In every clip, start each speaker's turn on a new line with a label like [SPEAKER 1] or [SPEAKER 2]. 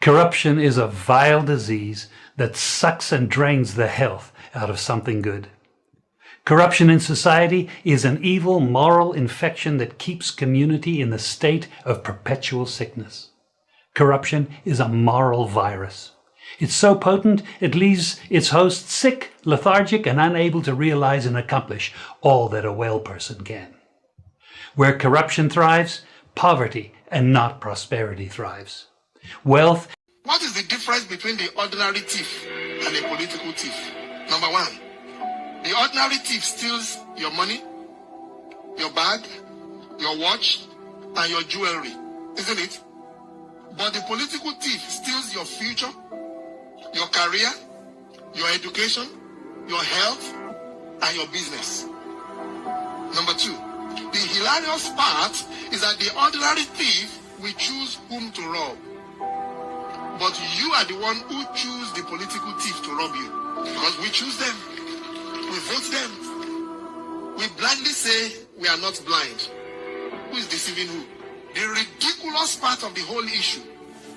[SPEAKER 1] Corruption is a vile disease that sucks and drains the health out of something good. Corruption in society is an evil moral infection that keeps community in the state of perpetual sickness. Corruption is a moral virus. It's so potent it leaves its host sick, lethargic, and unable to realize and accomplish all that a well person can. Where corruption thrives, poverty and not prosperity thrives. Wealth.
[SPEAKER 2] What is the difference between the ordinary thief and a political thief? Number one, the ordinary thief steals your money, your bag, your watch, and your jewelry, isn't it? But the political thief steals your future, your career, your education, your health, and your business. Number two, the hilarious part is that the ordinary thief will choose whom to rob. But you are the one who choose the political thief to rob you. Because we choose them. We vote them. We blindly say we are not blind. Who is deceiving who? The ridiculous part of the whole issue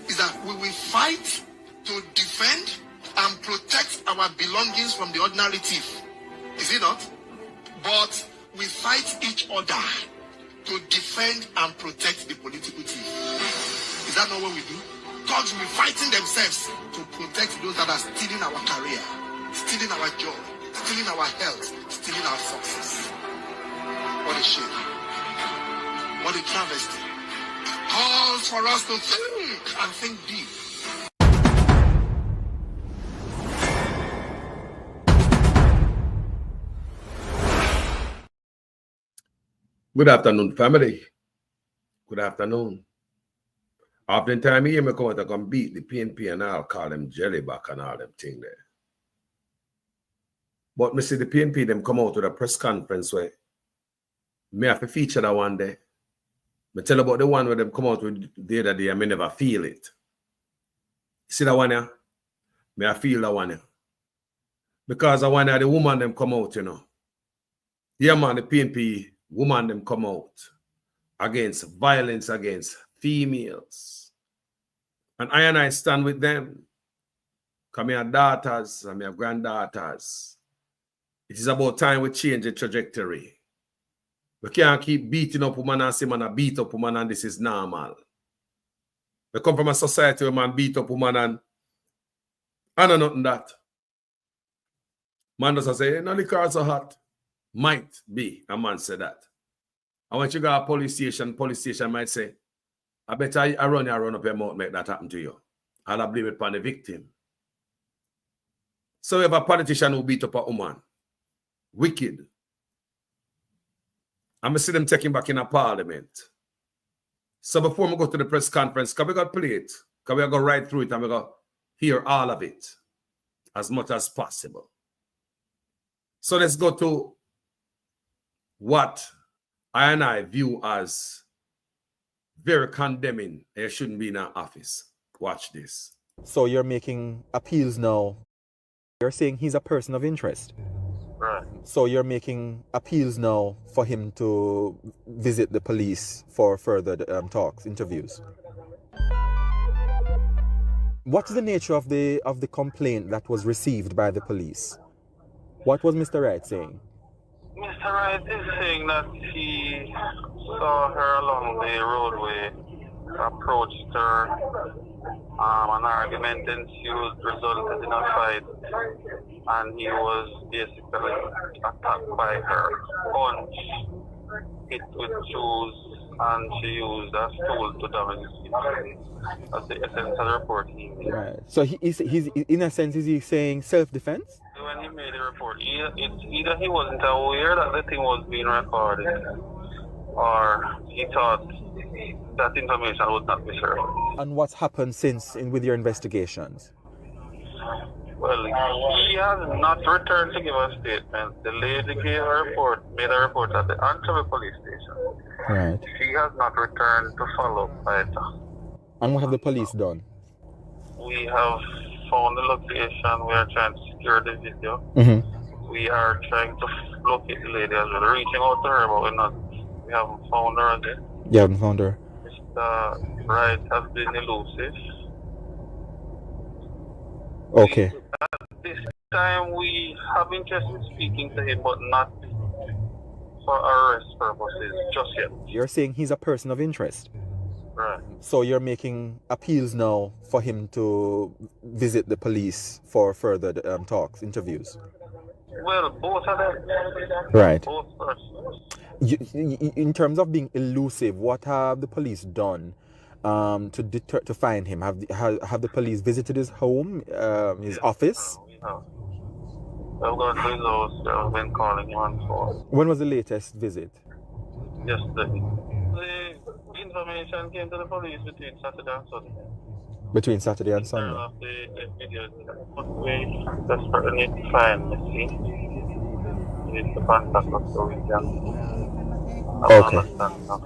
[SPEAKER 2] is that we will fight to defend and protect our belongings from the ordinary thief. Is it not? But we fight each other to defend and protect the political thief. Is that not what we do? Thugs will be fighting themselves to protect those that are stealing our career, stealing our job, stealing our health, stealing our success. What a shame. What a travesty. Calls for us to think and think deep.
[SPEAKER 3] Good afternoon, family. Good afternoon. Oftentimes, you hear me come out and come beat the PNP and I'll call them jellyback and all them thing there. But me see the PNP, them come out with a press conference where me have to feature that one day. Me tell about the one where them come out with the other day and me never feel it. See that one here? Me I feel that one here. Because I want the woman them come out, you know. Yeah, man, the PNP woman them come out against violence against females. And I stand with them. Because I have daughters and I have granddaughters. It is about time we change the trajectory. We can't keep beating up women and say man beat up women and this is normal. We come from a society where man beat up women and I know nothing that. Man doesn't say, no, the cars are hot. Might be, a man said that. And when you go to a police station might say, I bet I run up your mouth, make that happen to you. I'll blame it upon the victim. So we have a politician who beat up a woman. Wicked. I'm going to see them taking back in a parliament. So before we go to the press conference, can we go play it? Can we go right through it and we go hear all of it as much as possible? So let's go to what I view as very condemning. He shouldn't be in an office. Watch this.
[SPEAKER 4] So you're making appeals now. You're saying he's a person of interest.
[SPEAKER 5] Right.
[SPEAKER 4] So you're making appeals now for him to visit the police for further talks, interviews. What is the nature of the complaint that was received by the police? What was Mr. Wright saying?
[SPEAKER 5] Mr. Wright is saying that he saw her along the roadway, approached her, an argument ensued, resulted in a fight, and he was basically attacked by her. Punch, hit with shoes, and she used a stool to damage his feet. That's the essence of the report he made.
[SPEAKER 4] Right. So he's in a sense, is he saying self-defense?
[SPEAKER 5] When he made the report, either he wasn't aware that the thing was being recorded, or he thought that information would not be shared.
[SPEAKER 4] And what's happened since with your investigations?
[SPEAKER 5] Well, he has not returned to give a statement. The lady made a report at the Antwerp police station.
[SPEAKER 4] Right.
[SPEAKER 5] She has not returned to follow up either.
[SPEAKER 4] And what have the police done?
[SPEAKER 5] We have found the location. We are trying to secure the video.
[SPEAKER 4] Mm-hmm.
[SPEAKER 5] We are trying to locate the lady as well. Reaching out to her, but we haven't found her again.
[SPEAKER 4] You haven't found her?
[SPEAKER 5] Mr. Wright has been elusive.
[SPEAKER 4] Okay.
[SPEAKER 5] This time we have interest in speaking to him, but not for arrest purposes just yet.
[SPEAKER 4] You're saying he's a person of interest.
[SPEAKER 5] Right.
[SPEAKER 4] So you're making appeals now for him to visit the police for further talks, interviews.
[SPEAKER 5] Well, both of them.
[SPEAKER 4] Right.
[SPEAKER 5] Both persons.
[SPEAKER 4] In terms of being elusive, what have the police done to find him? Have the police visited his home, his office?
[SPEAKER 5] We have. I've gone to his house. I've been calling him on phone
[SPEAKER 4] When was the latest visit?
[SPEAKER 5] yesterday. The information came to the police between Saturday and Sunday.
[SPEAKER 4] Between Saturday and
[SPEAKER 5] Turn
[SPEAKER 4] Sunday.
[SPEAKER 5] off the video. But we desperately need to find Missy. We need to contact us so we can have
[SPEAKER 4] Okay.
[SPEAKER 5] an understanding of.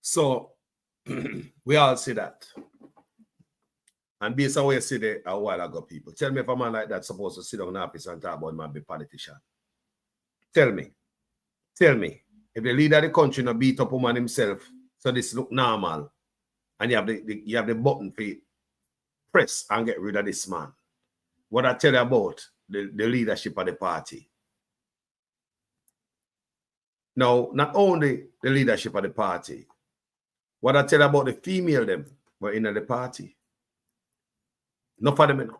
[SPEAKER 3] So we all see that. And based on what you see there a while ago, people, tell me if a man like that supposed to sit down in the office and talk about him and be politician. Tell me. If the leader of the country not beat up woman himself, so this look normal, and you have the button for it, press and get rid of this man. What I tell you about the leadership of the party. Now, not only the leadership of the party, what I tell you about the female them were in the party. Not for them.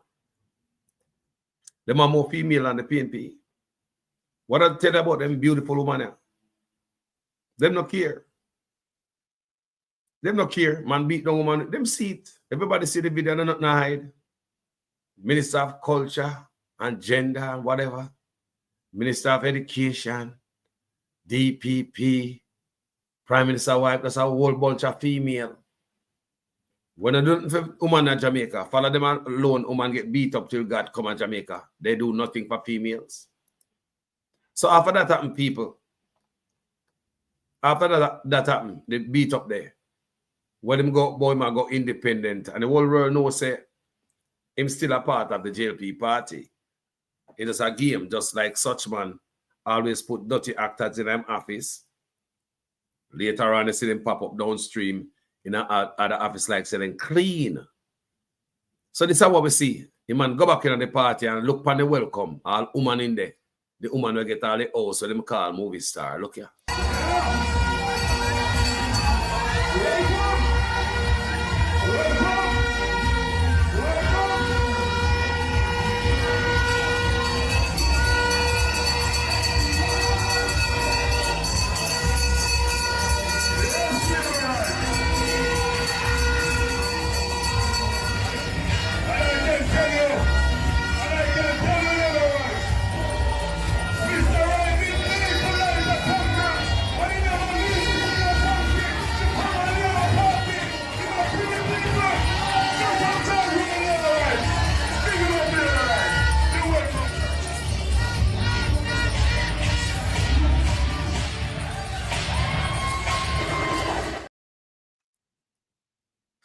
[SPEAKER 3] Them are more female than the PNP. What I tell you about them beautiful women, them not care. Them not care. Man beat down woman. Them see it. Everybody see the video, they're not hide. Minister of Culture and Gender and whatever. Minister of Education, DPP, Prime Minister wife, that's a whole bunch of female. When I do for women in Jamaica, follow them alone, women get beat up till God come to Jamaica. They do nothing for females. So after that happened, people, after that happened, they beat up there. When him go, boy, man go independent, and the whole world knows say him still a part of the JLP party. It is a game, just like such man always put dirty actors in them office. Later on, they see them pop up downstream in other office like selling clean. So this is what we see. The man go back in the party and look on the welcome. All woman in there. The woman will get all the house, so them call movie star. Look here.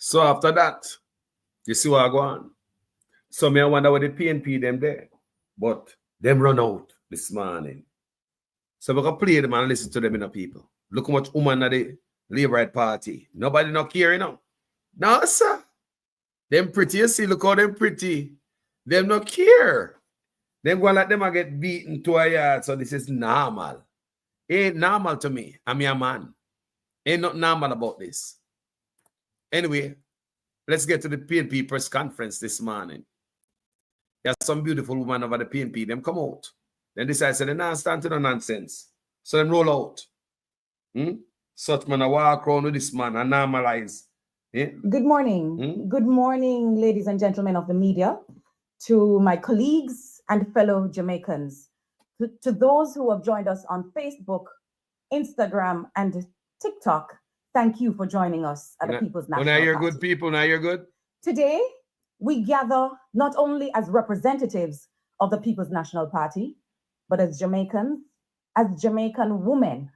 [SPEAKER 3] So after that, you see what I go on. So me I wonder what the PNP them there. But them run out this morning. So we can play them and listen to them, people. Look how much woman at the Labour Party. Nobody not care, No, sir. Them pretty, you see, look how them pretty. Them not care. Them go like them and get beaten to a yard. So this is normal. Ain't normal to me. I'm your man. Ain't not normal about this. Anyway, let's get to the PNP press conference this morning. There's some beautiful woman over the PNP. Them come out. Then decide say they not stand to no nonsense. So them roll out. Such man a walk around with this man and normalize.
[SPEAKER 6] Good morning. Good morning, ladies and gentlemen of the media, to my colleagues and fellow Jamaicans, to those who have joined us on Facebook, Instagram, and TikTok. Thank you for joining us at the People's National Party.
[SPEAKER 3] Now you're good people. Now you're good.
[SPEAKER 6] Today, we gather not only as representatives of the People's National Party, but as Jamaicans, as Jamaican women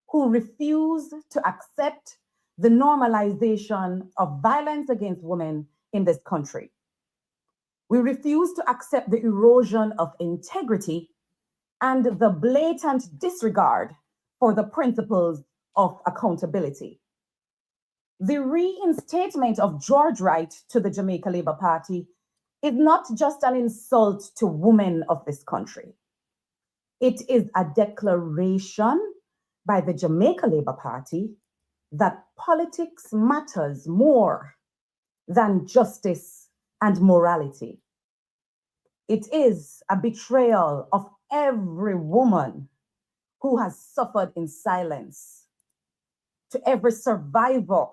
[SPEAKER 6] who refuse to accept the normalization of violence against women in this country. We refuse to accept the erosion of integrity and the blatant disregard for the principles of accountability. The reinstatement of George Wright to the Jamaica Labour Party is not just an insult to women of this country. It is a declaration by the Jamaica Labour Party that politics matters more than justice and morality. It is a betrayal of every woman who has suffered in silence, to every survivor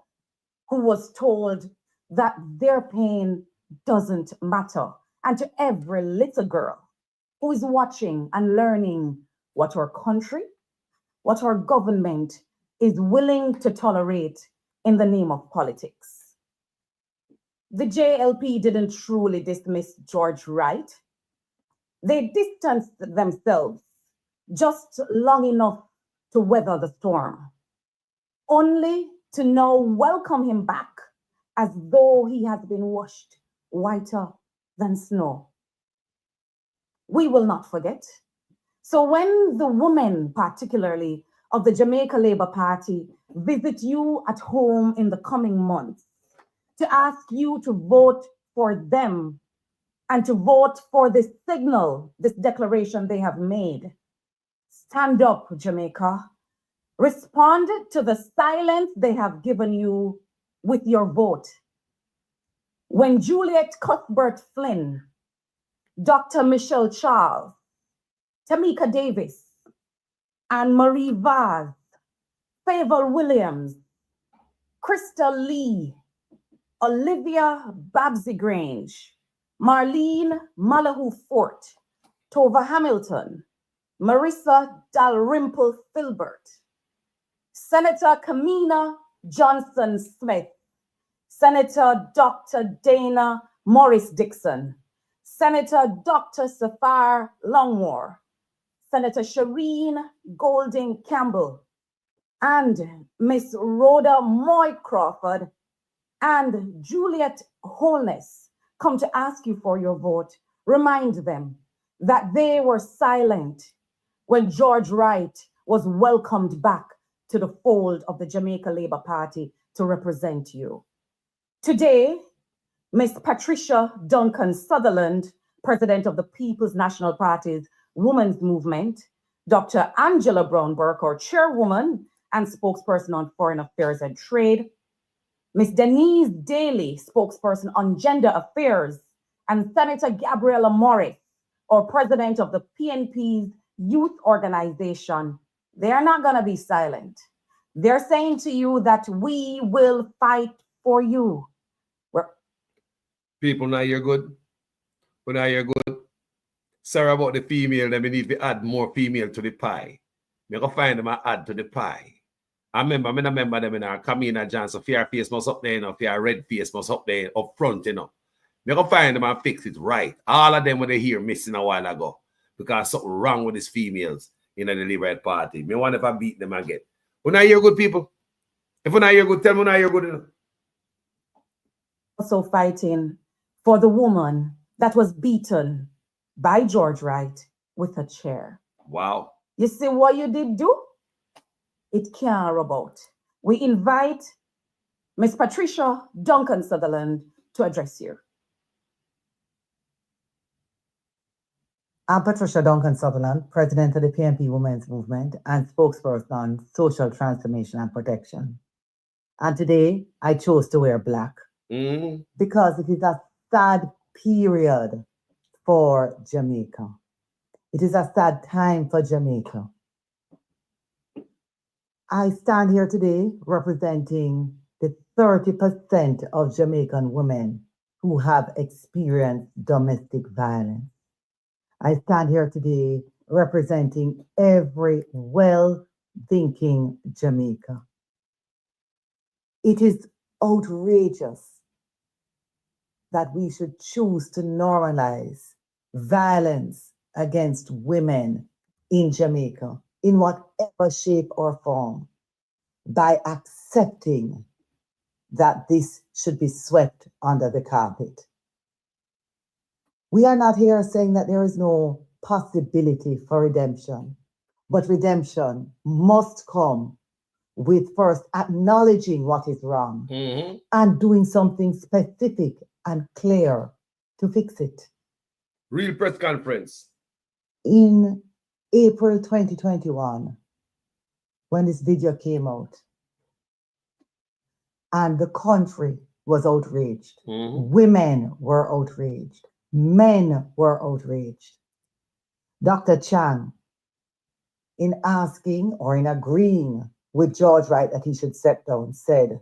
[SPEAKER 6] who was told that their pain doesn't matter, and to every little girl who is watching and learning what our country, what our government is willing to tolerate in the name of politics. The JLP didn't truly dismiss George Wright. They distanced themselves just long enough to weather the storm, only to now welcome him back as though he has been washed whiter than snow. We will not forget. So when the women, particularly of the Jamaica Labour Party, visit you at home in the coming months to ask you to vote for them and to vote for this signal, this declaration they have made, stand up, Jamaica. Respond to the silence they have given you with your vote. When Juliet Cuthbert Flynn, Dr. Michelle Charles, Tamika Davis, Anne Marie Vaz, Favor Williams, Crystal Lee, Olivia Babsy Grange, Marlene Malahoo Fort, Tova Hamilton, Marissa Dalrymple Filbert, Senator Kamina Johnson Smith, Senator Dr. Dana Morris Dixon, Senator Dr. Safar Longmore, Senator Shireen Golding Campbell, and Miss Rhoda Moy Crawford and Juliet Holness come to ask you for your vote. Remind them that they were silent when George Wright was welcomed back to the fold of the Jamaica Labour Party to represent you. Today, Miss Patricia Duncan Sutherland, President of the People's National Party's Women's Movement, Dr. Angela Brown Burke, our Chairwoman and Spokesperson on Foreign Affairs and Trade, Miss Denise Daly, Spokesperson on Gender Affairs, and Senator Gabriella Morris, or President of the PNP's Youth Organization, they are not going to be silent. They're saying to you that we will fight for you.
[SPEAKER 3] People, now you're good. But now you're good. Sorry about the female, then we need to add more female to the pie. We go find them and add to the pie. I remember them in our Kamina Johnson, fair face must up there, fair red face must up there, up front, We go find them and fix it right. All of them when they hear missing a while ago. Because something wrong with these females in the Liberal Party. Me wonder if I beat them again. When I hear good people, if when I hear good, tell me when I hear good enough.
[SPEAKER 6] Also fighting for the woman that was beaten by George Wright with a chair.
[SPEAKER 3] Wow.
[SPEAKER 6] You see what you did do? It can't rub out. We invite Miss Patricia Duncan Sutherland to address you.
[SPEAKER 7] I'm Patricia Duncan Sutherland, President of the PNP Women's Movement and spokesperson on social transformation and protection. And today, I chose to wear black because it is a sad period for Jamaica. It is a sad time for Jamaica. I stand here today representing the 30% of Jamaican women who have experienced domestic violence. I stand here today representing every well-thinking Jamaica. It is outrageous that we should choose to normalize violence against women in Jamaica, in whatever shape or form, by accepting that this should be swept under the carpet. We are not here saying that there is no possibility for redemption, but redemption must come with first acknowledging what is wrong
[SPEAKER 3] Mm-hmm.
[SPEAKER 7] and doing something specific and clear to fix it.
[SPEAKER 3] Real press conference.
[SPEAKER 7] In April 2021, when this video came out, and the country was outraged, women were outraged, men were outraged. Dr. Chan, in asking or in agreeing with George Wright that he should step down, said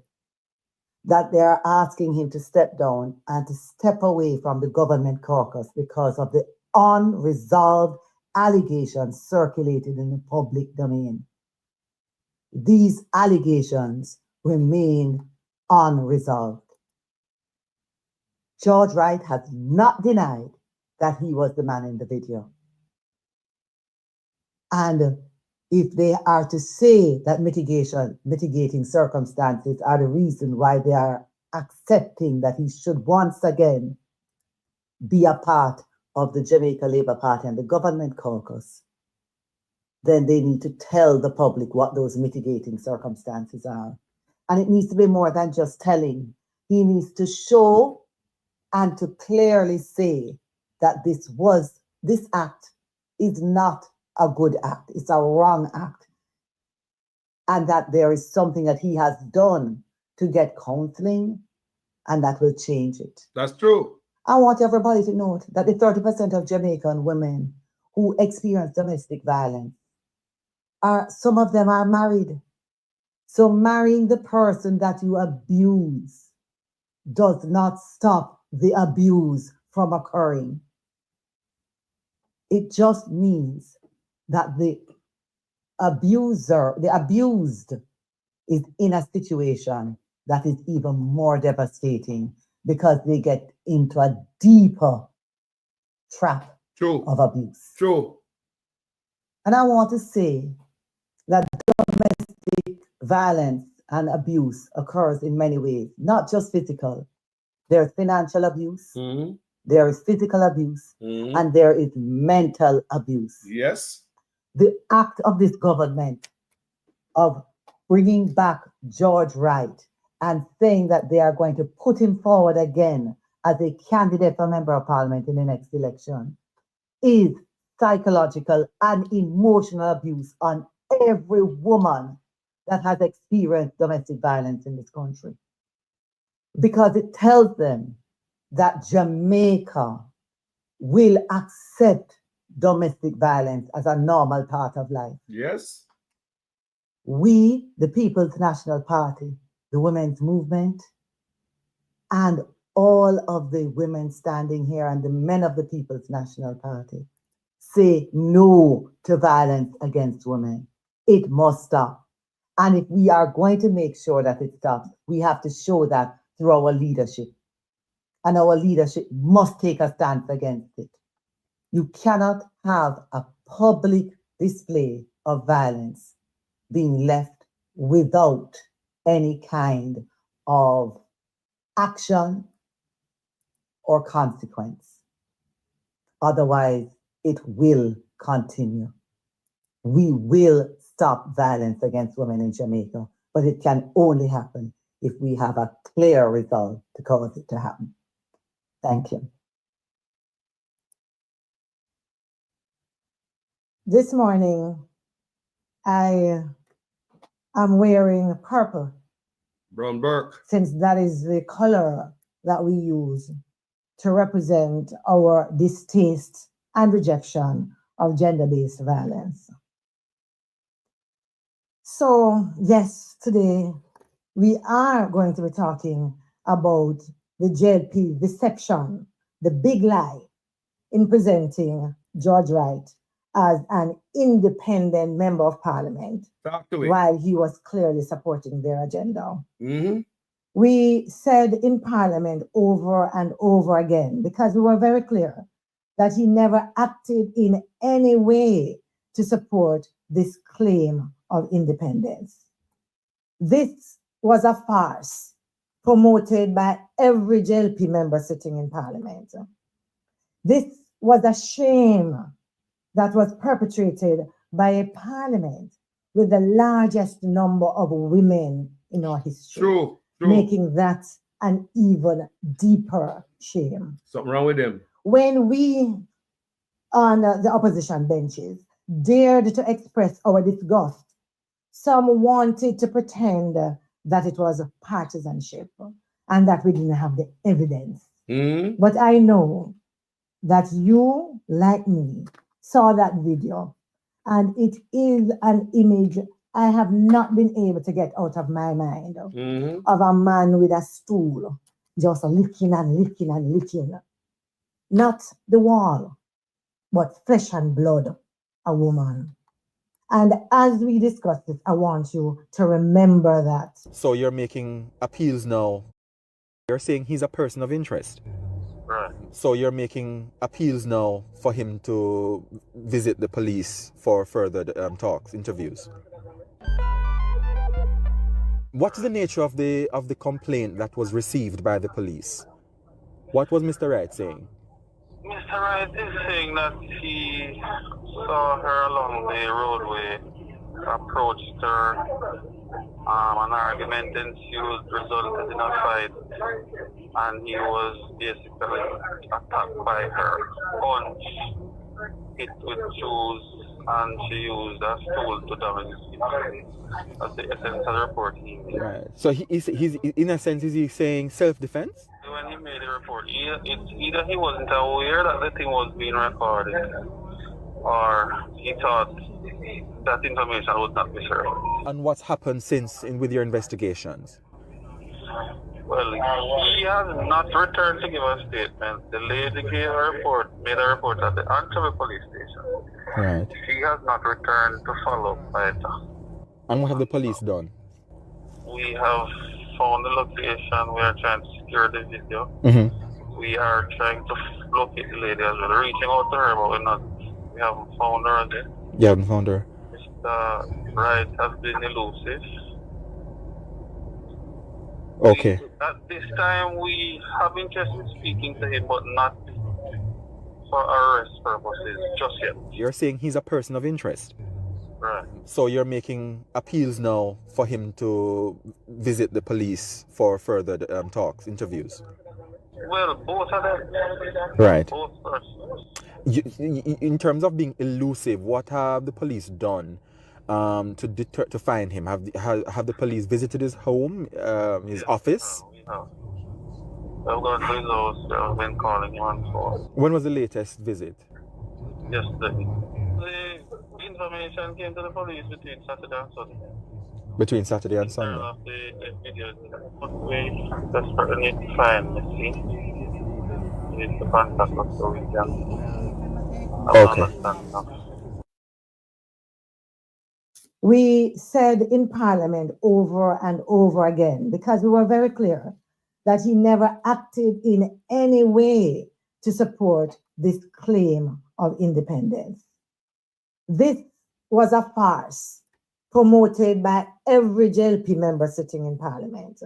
[SPEAKER 7] that they are asking him to step down and to step away from the government caucus because of the unresolved allegations circulated in the public domain. These allegations remain unresolved. George Wright has not denied that he was the man in the video. And if they are to say that mitigating circumstances are the reason why they are accepting that he should once again be a part of the Jamaica Labour Party and the government caucus, then they need to tell the public what those mitigating circumstances are. And it needs to be more than just telling. He needs to show and to clearly say that this act is not a good act, it's a wrong act, and that there is something that he has done to get counseling and that will change it.
[SPEAKER 3] That's true.
[SPEAKER 7] I want everybody to note that the 30% of Jamaican women who experience domestic violence some of them are married. So marrying the person that you abuse does not stop the abuse from occurring. It just means that the abused is in a situation that is even more devastating because they get into a deeper trap of abuse.
[SPEAKER 3] True.
[SPEAKER 7] And I want to say that domestic violence and abuse occurs in many ways, not just physical. There's financial abuse, there is physical abuse, and there is mental abuse.
[SPEAKER 3] Yes.
[SPEAKER 7] The act of this government of bringing back George Wright and saying that they are going to put him forward again as a candidate for Member of Parliament in the next election is psychological and emotional abuse on every woman that has experienced domestic violence in this country. Because it tells them that Jamaica will accept domestic violence as a normal part of life.
[SPEAKER 3] Yes.
[SPEAKER 7] We, the People's National Party, the women's movement, and all of the women standing here and the men of the People's National Party say no to violence against women. It must stop. And if we are going to make sure that it stops, we have to show that through our leadership. And our leadership must take a stance against it. You cannot have a public display of violence being left without any kind of action or consequence. Otherwise, it will continue. We will stop violence against women in Jamaica, but it can only happen if we have a clear resolve to cause it to happen. Thank you. This morning, I am wearing purple.
[SPEAKER 3] Brown Burke.
[SPEAKER 7] Since that is the color that we use to represent our distaste and rejection of gender-based violence. So, yes, today we are going to be talking about the JLP deception, the big lie in presenting George Wright as an independent member of parliament while he was clearly supporting their agenda. We said in parliament over and over again, because we were very clear that he never acted in any way to support this claim of independence. This was a farce promoted by every JLP member sitting in parliament. This was a shame that was perpetrated by a parliament with the largest number of women in our history,
[SPEAKER 3] True.
[SPEAKER 7] making that an even deeper shame.
[SPEAKER 3] Something wrong with them.
[SPEAKER 7] When we on the opposition benches dared to express our disgust, some wanted to pretend that it was partisanship and that we didn't have the evidence.
[SPEAKER 3] Mm-hmm.
[SPEAKER 7] But I know that you, like me, saw that video, and it is an image I have not been able to get out of my mind of a man with a stool just licking and licking and licking. Not the wall, but flesh and blood, a woman. And as we discuss this, I want you to remember that.
[SPEAKER 4] So you're making appeals now. You're saying he's a person of interest.
[SPEAKER 5] Right.
[SPEAKER 4] So you're making appeals now for him to visit the police for further talks, interviews. What is the nature of the complaint that was received by the police? What was Mr. Wright saying?
[SPEAKER 5] Mr. Wright is saying that he saw her along the roadway, approached her, an argument ensued, resulted in a fight, and he was basically attacked by her, punched, hit with shoes, and she used a stool to damage his face. That's the essence of the report he made.
[SPEAKER 4] Right. So he's in a sense, is he saying self-defense?
[SPEAKER 5] When he made the report, it's either he wasn't aware that the thing was being recorded, or he thought that information would not be shared.
[SPEAKER 4] And what's happened since with your investigations?
[SPEAKER 5] Well, he has not returned to give a statement. The lady made a report at the Antwerp police station.
[SPEAKER 4] Right.
[SPEAKER 5] She has not returned to follow up either.
[SPEAKER 4] And what have the police done?
[SPEAKER 5] We have found the location. We are trying to secure the video.
[SPEAKER 4] Mm-hmm.
[SPEAKER 5] We are trying to locate the lady as well. Reaching out to her, but we haven't found her again.
[SPEAKER 4] You haven't found her?
[SPEAKER 5] Mr. Wright has been elusive.
[SPEAKER 4] Okay.
[SPEAKER 5] At this time, we have interest in speaking to him, but not for arrest purposes just yet.
[SPEAKER 4] You're saying he's a person of interest.
[SPEAKER 5] Right.
[SPEAKER 4] So you're making appeals now for him to visit the police for further talks, interviews.
[SPEAKER 5] Well, both of them.
[SPEAKER 4] Right.
[SPEAKER 5] Both persons.
[SPEAKER 4] In terms of being elusive, what have the police done to find him? Have the police visited his home, his office?
[SPEAKER 5] We have. I've gone to his house. I've been calling him on phone.
[SPEAKER 4] When was the latest visit?
[SPEAKER 5] Yesterday. The information came to the police between Saturday and Sunday.
[SPEAKER 4] Between Saturday and Sunday?
[SPEAKER 5] The video. We desperately need to find Missy. We need to contact us so we can
[SPEAKER 4] Okay.
[SPEAKER 7] We said in Parliament over and over again, because we were very clear that he never acted in any way to support this claim of independence. This was a farce promoted by every JLP member sitting in Parliament.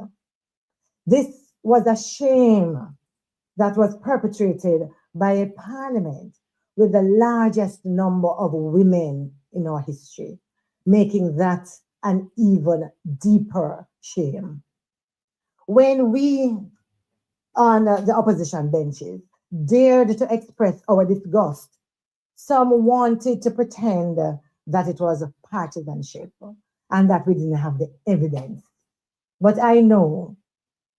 [SPEAKER 7] This was a shame that was perpetrated by a Parliament with the largest number of women in our history, making that an even deeper shame. When we on the opposition benches dared to express our disgust, some wanted to pretend that it was partisanship and that we didn't have the evidence. But I know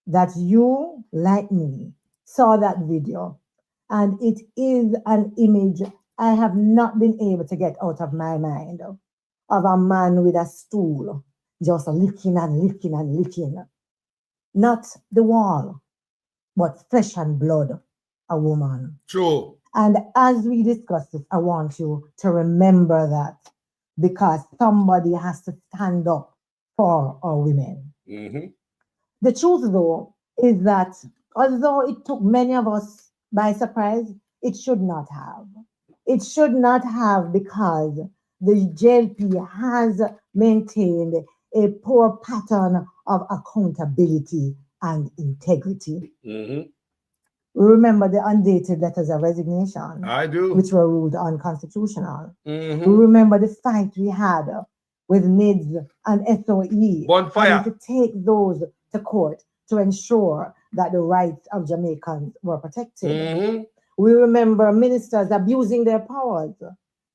[SPEAKER 7] that you, like me, saw that video, and it is an image I have not been able to get out of my mind of a man with a stool just licking and licking and licking. Not the wall, but flesh and blood, a woman.
[SPEAKER 3] True.
[SPEAKER 7] And as we discuss this, I want you to remember that, because somebody has to stand up for our women.
[SPEAKER 3] Mm-hmm.
[SPEAKER 7] The truth, though, is that although it took many of us by surprise, it should not have. It should not have, because the JLP has maintained a poor pattern of accountability and integrity.
[SPEAKER 3] Mm-hmm.
[SPEAKER 7] Remember the undated letters of resignation,
[SPEAKER 3] I do.
[SPEAKER 7] which were ruled unconstitutional.
[SPEAKER 3] Mm-hmm.
[SPEAKER 7] We remember the fight we had with NIDS and SOE,
[SPEAKER 3] Bonfire.
[SPEAKER 7] having to take those to court to ensure that the rights of Jamaicans were protected.
[SPEAKER 3] Mm-hmm.
[SPEAKER 7] We remember ministers abusing their powers.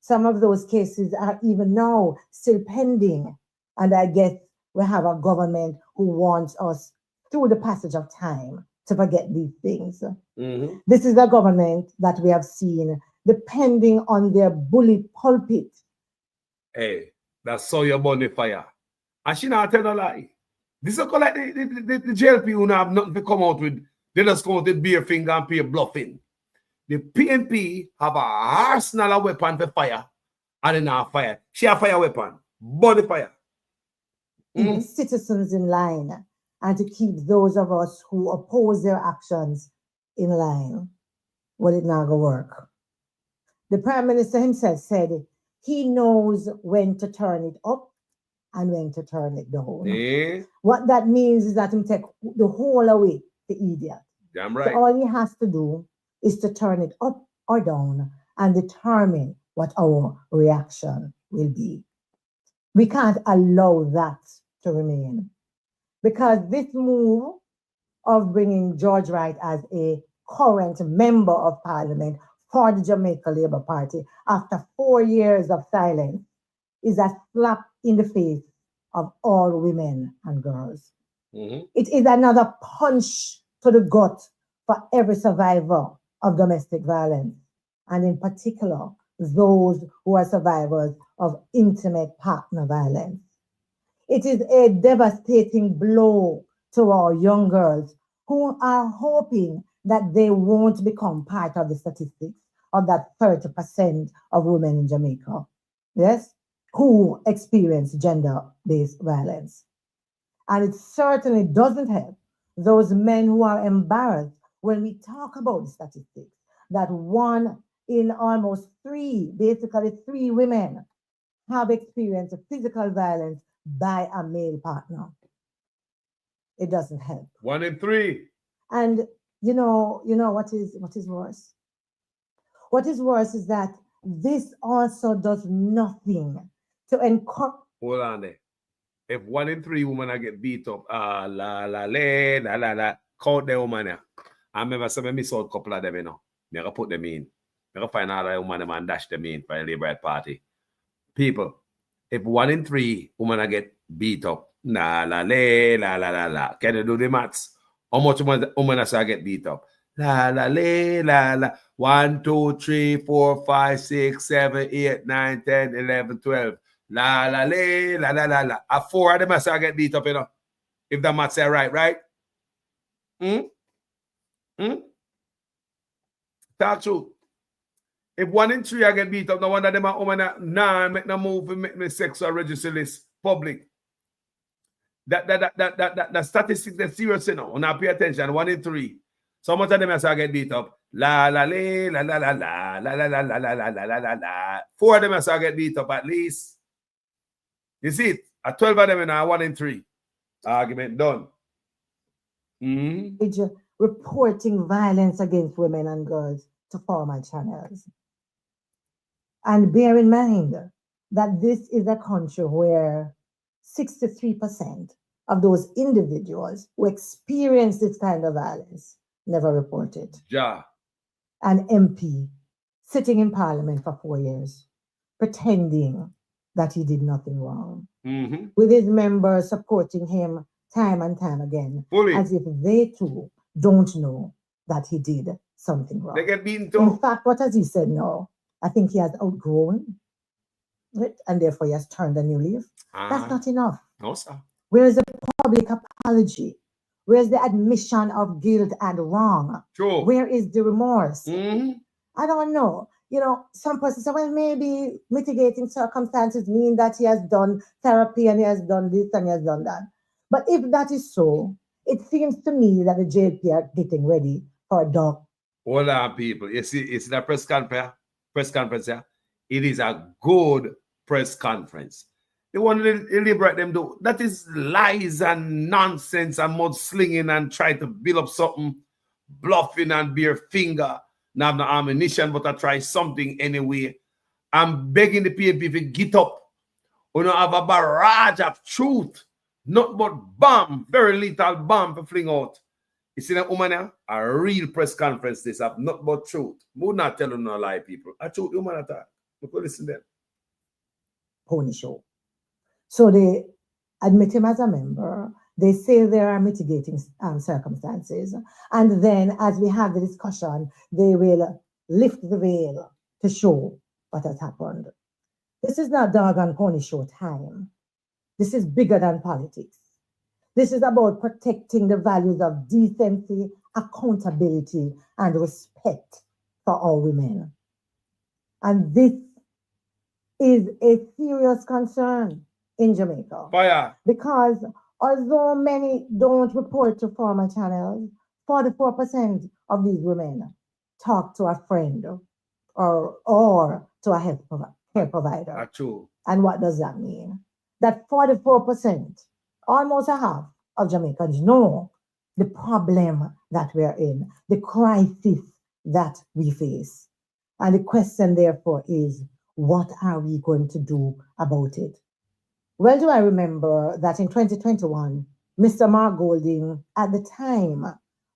[SPEAKER 7] Some of those cases are even now still pending. And I guess we have a government who wants us, through the passage of time, to forget these things.
[SPEAKER 3] Mm-hmm.
[SPEAKER 7] This is a government that we have seen depending on their bully pulpit.
[SPEAKER 3] Hey, that's so your bonfire. And she not tell no lie. This is like the JLP who have nothing to come out with. They just come out with bare finger and pay bluffing. The PNP have a arsenal of weapon for fire. And then a fire. She a fire weapon. Body fire.
[SPEAKER 7] Keep citizens in line and to keep those of us who oppose their actions in line. Well, it not gonna work. The Prime Minister himself said he knows when to turn it up and when to turn it down.
[SPEAKER 3] Yeah.
[SPEAKER 7] What that means is that him take the whole away, the idiot.
[SPEAKER 3] Damn
[SPEAKER 7] So
[SPEAKER 3] right.
[SPEAKER 7] all he has to do is to turn it up or down and determine what our reaction will be. We can't allow that to remain, because this move of bringing George Wright as a current member of parliament for the Jamaica Labour Party after 4 years of silence is a slap in the face of all women and girls.
[SPEAKER 3] Mm-hmm.
[SPEAKER 7] It is another punch to the gut for every survivor of domestic violence, and in particular, those who are survivors of intimate partner violence. It is a devastating blow to our young girls who are hoping that they won't become part of the statistics of that 30% of women in Jamaica, yes, who experience gender-based violence. And it certainly doesn't help those men who are embarrassed when we talk about the statistics that 1 in almost 3, basically 3 women, have experienced physical violence by a male partner. It doesn't help.
[SPEAKER 3] 1 in 3.
[SPEAKER 7] And you know what is worse? What is worse is that this also does nothing to encourage.
[SPEAKER 3] Hold on there. If 1 in 3 women I get beat up, la la la, count the woman there. I remember some miss out a couple of them, you know. They gotta put them in. They gotta find out a woman and dash them in for a Labour Party. People, if 1 in 3 women I get beat up, la la la, can you do the maths? How much women I get beat up? La la la. 1, 2, 3, 4, 5, 6, 7, 8, 9, 10, 11, 12. La la la. A 4 of them I get beat up, you know. If the maths are right? Talk true. If 1 in 3 I get beat up, no wonder them are women make no move to make me sexual register list public. That statistics are serious, you know. When I pay attention, 1 in 3. So much of them I get beat up. La la la. 4 of them I get beat up at least. You see it? At 12 of them in 1 in 3. Argument done.
[SPEAKER 7] Reporting violence against women and girls to formal channels. And bear in mind that this is a country where 63% of those individuals who experience this kind of violence never reported.
[SPEAKER 3] Yeah.
[SPEAKER 7] An MP sitting in parliament for 4 years, pretending that he did nothing wrong, with his members supporting him time and time again,
[SPEAKER 3] fully,
[SPEAKER 7] as if they too don't know that he did something wrong.
[SPEAKER 3] They get beaten too.
[SPEAKER 7] In fact, what has he said now? I think he has outgrown it, and therefore he has turned a new leaf. That's not enough.
[SPEAKER 3] No, sir.
[SPEAKER 7] Where is the public apology? Where's the admission of guilt and wrong?
[SPEAKER 3] True.
[SPEAKER 7] Where is the remorse? I don't know. You know, some persons say, well, maybe mitigating circumstances mean that he has done therapy and he has done this and he has done that. But if that is so, it seems to me that the JP are getting ready for a dog.
[SPEAKER 3] Hold on, people. You see, it's the press conference, yeah? It is a good press conference. They want to liberate them do. That is lies and nonsense and mudslinging and try to build up something, bluffing and bare finger. Not have no ammunition, but I try something anyway. I'm begging the PNP to get up. We don't have a barrage of truth. Not but bomb, very little bomb to fling out. You see that woman now? A real press conference this have not but truth. We would not tell you no lie, people. A truth woman attack. We could listen to them.
[SPEAKER 7] Pony show. So they admit him as a member. They say there are mitigating circumstances. And then as we have the discussion, they will lift the veil to show what has happened. This is not dog and pony show time. This is bigger than politics. This is about protecting the values of decency, accountability, and respect for all women. And this is a serious concern in Jamaica.
[SPEAKER 3] Fire.
[SPEAKER 7] Because although many don't report to formal channels, 44% of these women talk to a friend or to a care provider.
[SPEAKER 3] That's true.
[SPEAKER 7] And what does that mean? That 44%, almost a half of Jamaicans know the problem that we are in, the crisis that we face. And the question, therefore, is what are we going to do about it? Well, do I remember that in 2021, Mr. Mark Golding, at the time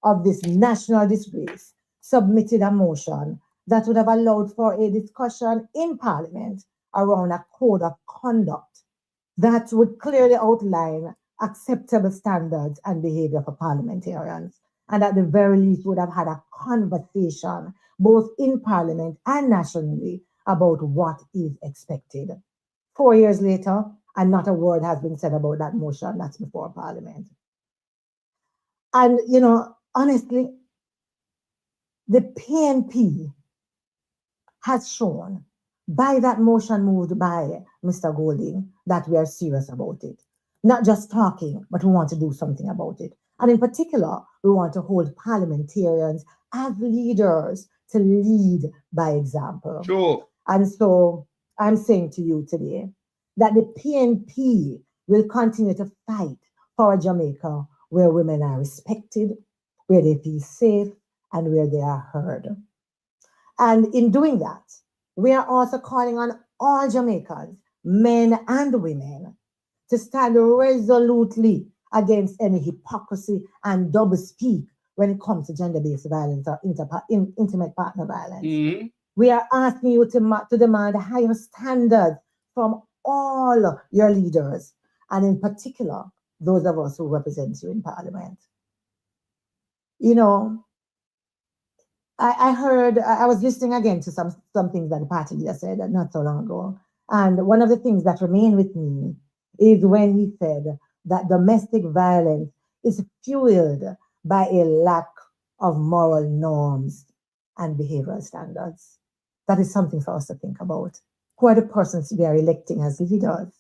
[SPEAKER 7] of this national disgrace, submitted a motion that would have allowed for a discussion in Parliament around a code of conduct that would clearly outline acceptable standards and behavior for parliamentarians, and at the very least would have had a conversation both in Parliament and nationally about what is expected. 4 years later, and not a word has been said about that motion that's before Parliament. And, you know, honestly, the PNP has shown by that motion moved by Mr. Golding that we are serious about it. Not just talking, but we want to do something about it. And in particular, we want to hold parliamentarians as leaders to lead by example.
[SPEAKER 3] Sure.
[SPEAKER 7] And so I'm saying to you today that the PNP will continue to fight for a Jamaica where women are respected, where they feel safe, and where they are heard. And in doing that, we are also calling on all Jamaicans, men and women, to stand resolutely against any hypocrisy and doublespeak when it comes to gender-based violence or intimate partner violence.
[SPEAKER 3] Mm-hmm.
[SPEAKER 7] We are asking you to demand higher standards from all your leaders, and in particular, those of us who represent you in Parliament. You know, I was listening again to some things that the party leader said not so long ago. And one of the things that remained with me is when he said that domestic violence is fueled by a lack of moral norms and behavioral standards. That is something for us to think about. Who are the persons we are electing as leaders?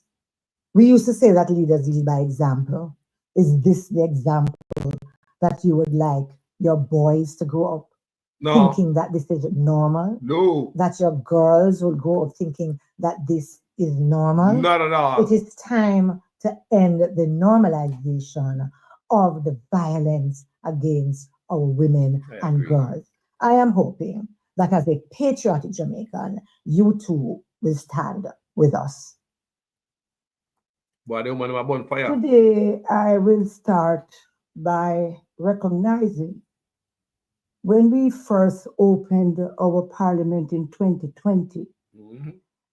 [SPEAKER 7] We used to say that leaders lead by example. Is this the example that you would like your boys to grow up thinking that this is normal?
[SPEAKER 3] No.
[SPEAKER 7] That your girls will grow up thinking that this is normal?
[SPEAKER 3] Not at all.
[SPEAKER 7] It is time to end the normalization of the violence against our women and girls. I am hoping that as a patriotic Jamaican, you too will stand with us. Today, I will start by recognizing when we first opened our parliament in 2020,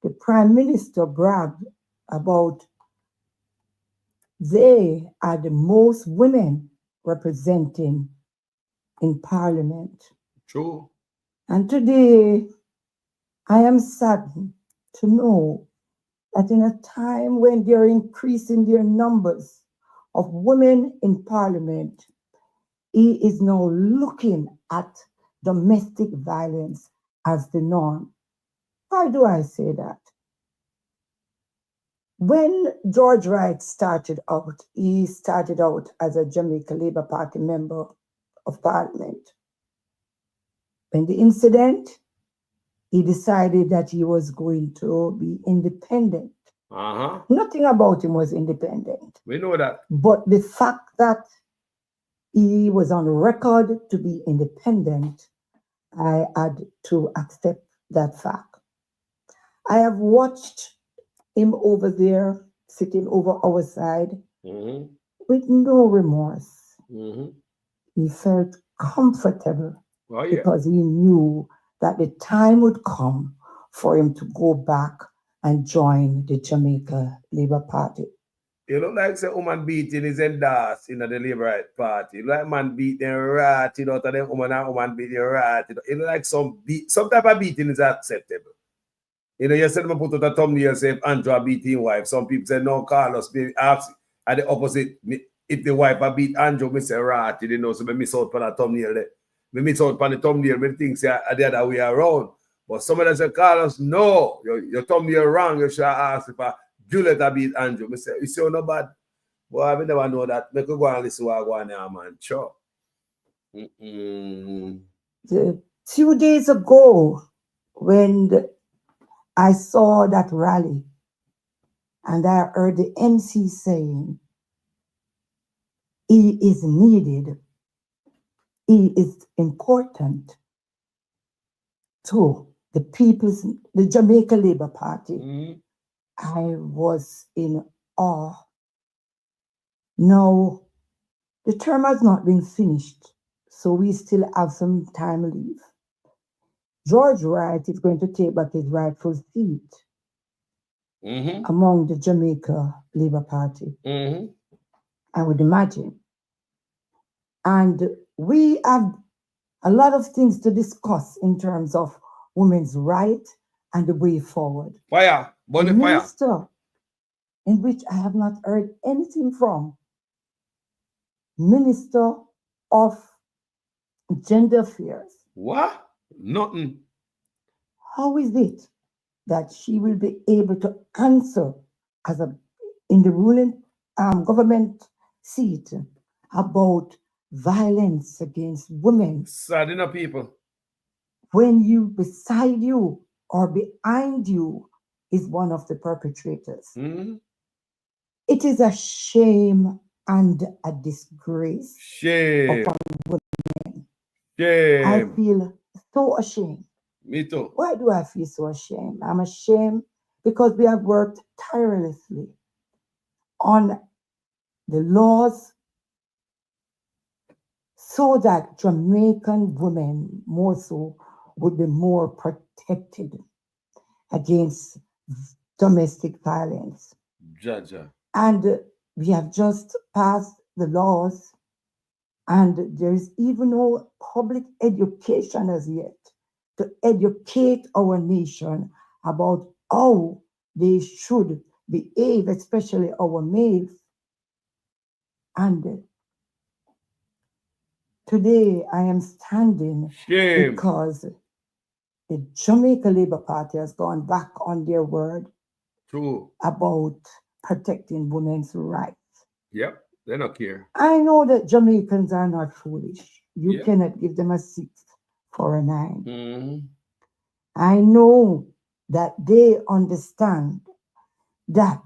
[SPEAKER 7] the Prime Minister bragged about they are the most women representing in parliament.
[SPEAKER 3] True.
[SPEAKER 7] And today, I am saddened to know that in a time when they're increasing their numbers of women in parliament, he is now looking at domestic violence as the norm. Why do I say that? When George Wright started out, he started out as a Jamaica Labour Party member of parliament. When the incident, he decided that he was going to be independent. Nothing about him was independent.
[SPEAKER 3] We know that.
[SPEAKER 7] But the fact that he was on record to be independent, I had to accept that fact. I have watched him over there, sitting over our side,
[SPEAKER 3] Mm-hmm.
[SPEAKER 7] with no remorse.
[SPEAKER 3] Mm-hmm.
[SPEAKER 7] He felt comfortable
[SPEAKER 3] Oh yeah.
[SPEAKER 7] because he knew that the time would come for him to go back and join the Jamaica Labour Party.
[SPEAKER 3] You look like say woman beating his endorsed in the Labour Party. You like man beating rat, you know, to them woman and woman beating rat. You know, like some type of beating is acceptable. You know, you said me put out a thumbnail say if Andrew beat his wife. Some people say no, Carlos be ask at the opposite. If the wife beat Andrew, me say rat, you know, so me miss out on a thumbnail there. Me miss out on the thumbnail, me think say the other way around. But some of them say, Carlos, no, your thumbnail wrong. You should ask if Juliet beat Andrew. Me say, you see, no bad. Boy, I never know that. Me could go and listen to what I go on there, man. Sure.
[SPEAKER 7] A few days ago, when I saw that rally, and I heard the MC saying, he is needed, he is important to the Jamaica Labour Party.
[SPEAKER 3] Mm-hmm.
[SPEAKER 7] I was in awe. Now, the term has not been finished, so we still have some time leave. George Wright is going to take back his rightful seat among the Jamaica Labour Party, I would imagine. And we have a lot of things to discuss in terms of women's rights and the way forward.
[SPEAKER 3] Fire, burn the fire.
[SPEAKER 7] Minister, in which I have not heard anything from, Minister of Gender Affairs.
[SPEAKER 3] What? Nothing.
[SPEAKER 7] How is it that she will be able to answer in the ruling government seat about violence against women
[SPEAKER 3] Sad enough people.
[SPEAKER 7] when you beside you or behind you is one of the perpetrators? It is a shame and a disgrace.
[SPEAKER 3] Shame.
[SPEAKER 7] Upon women.
[SPEAKER 3] Shame.
[SPEAKER 7] I feel so ashamed.
[SPEAKER 3] Me too.
[SPEAKER 7] Why do I feel so ashamed? I'm ashamed because we have worked tirelessly on the laws so that Jamaican women more so would be more protected against domestic violence.
[SPEAKER 3] Jaja.
[SPEAKER 7] And we have just passed the laws, and there is even no public education as yet to educate our nation about how they should behave, especially our males. And today I am standing because the Jamaica Labour Party has gone back on their word.
[SPEAKER 3] True.
[SPEAKER 7] About protecting women's rights.
[SPEAKER 3] Yep, they don't care.
[SPEAKER 7] I know that Jamaicans are not foolish. You cannot give them a 6 for a 9. I know that they understand that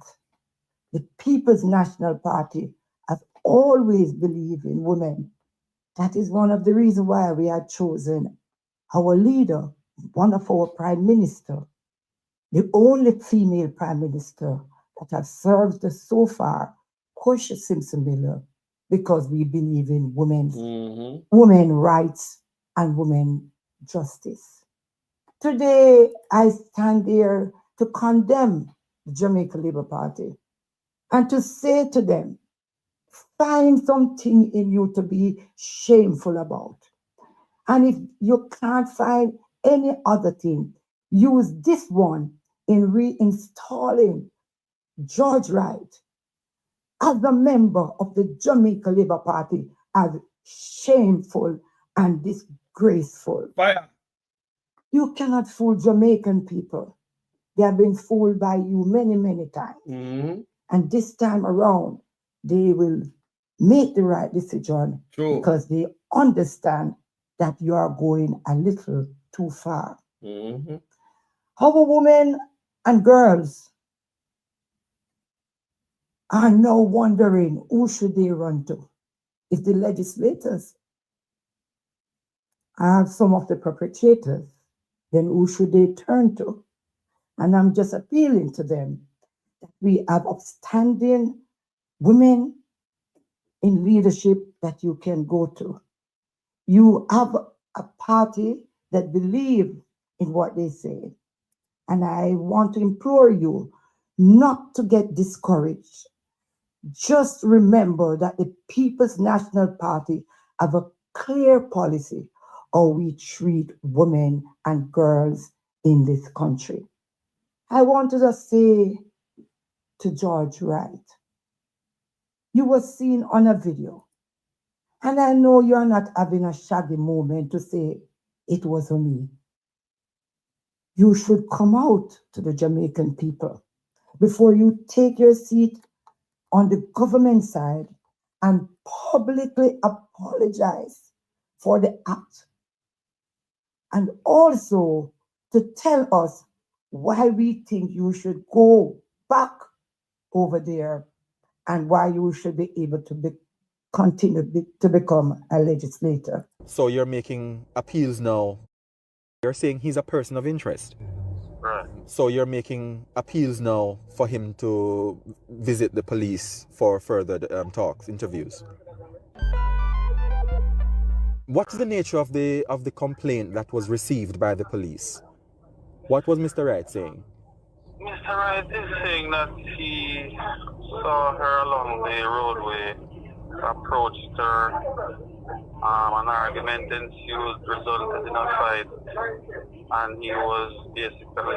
[SPEAKER 7] the People's National Party has always believed in women. That is one of the reasons why we had chosen our leader, one of our prime minister, the only female prime minister that has served us so far, Portia Simpson Miller, because we believe in women's rights and women justice. Today, I stand here to condemn the Jamaica Labour Party and to say to them, find something in you to be shameful about. And if you can't find any other thing, use this one in reinstalling George Wright as a member of the Jamaica Labour Party as shameful and disgraceful.
[SPEAKER 3] Fire.
[SPEAKER 7] You cannot fool Jamaican people. They have been fooled by you many, many times. And this time around, they will make the right decision because they understand that you are going a little too far. Our women and girls are now wondering who should they run to. If the legislators are some of the perpetrators, then who should they turn to? And I'm just appealing to them that we have upstanding women in leadership that you can go to. You have a party that believe in what they say. And I want to implore you not to get discouraged. Just remember that the People's National Party have a clear policy how we treat women and girls in this country. I want to just say to George Wright, you were seen on a video. And I know you're not having a shaggy moment to say, it was on me. You should come out to the Jamaican people before you take your seat on the government side and publicly apologize for the act. And also to tell us why we think you should go back over there and why you should be able to continue to become a legislator.
[SPEAKER 4] So you're making appeals now. You're saying he's a person of interest.
[SPEAKER 5] Right.
[SPEAKER 4] So you're making appeals now for him to visit the police for further talks, interviews. What's the nature of the complaint that was received by the police? What was Mr. Wright saying?
[SPEAKER 5] Mr. Wright is saying that he saw her along the roadway, approached her, an argument ensued, resulted in a fight, and he was basically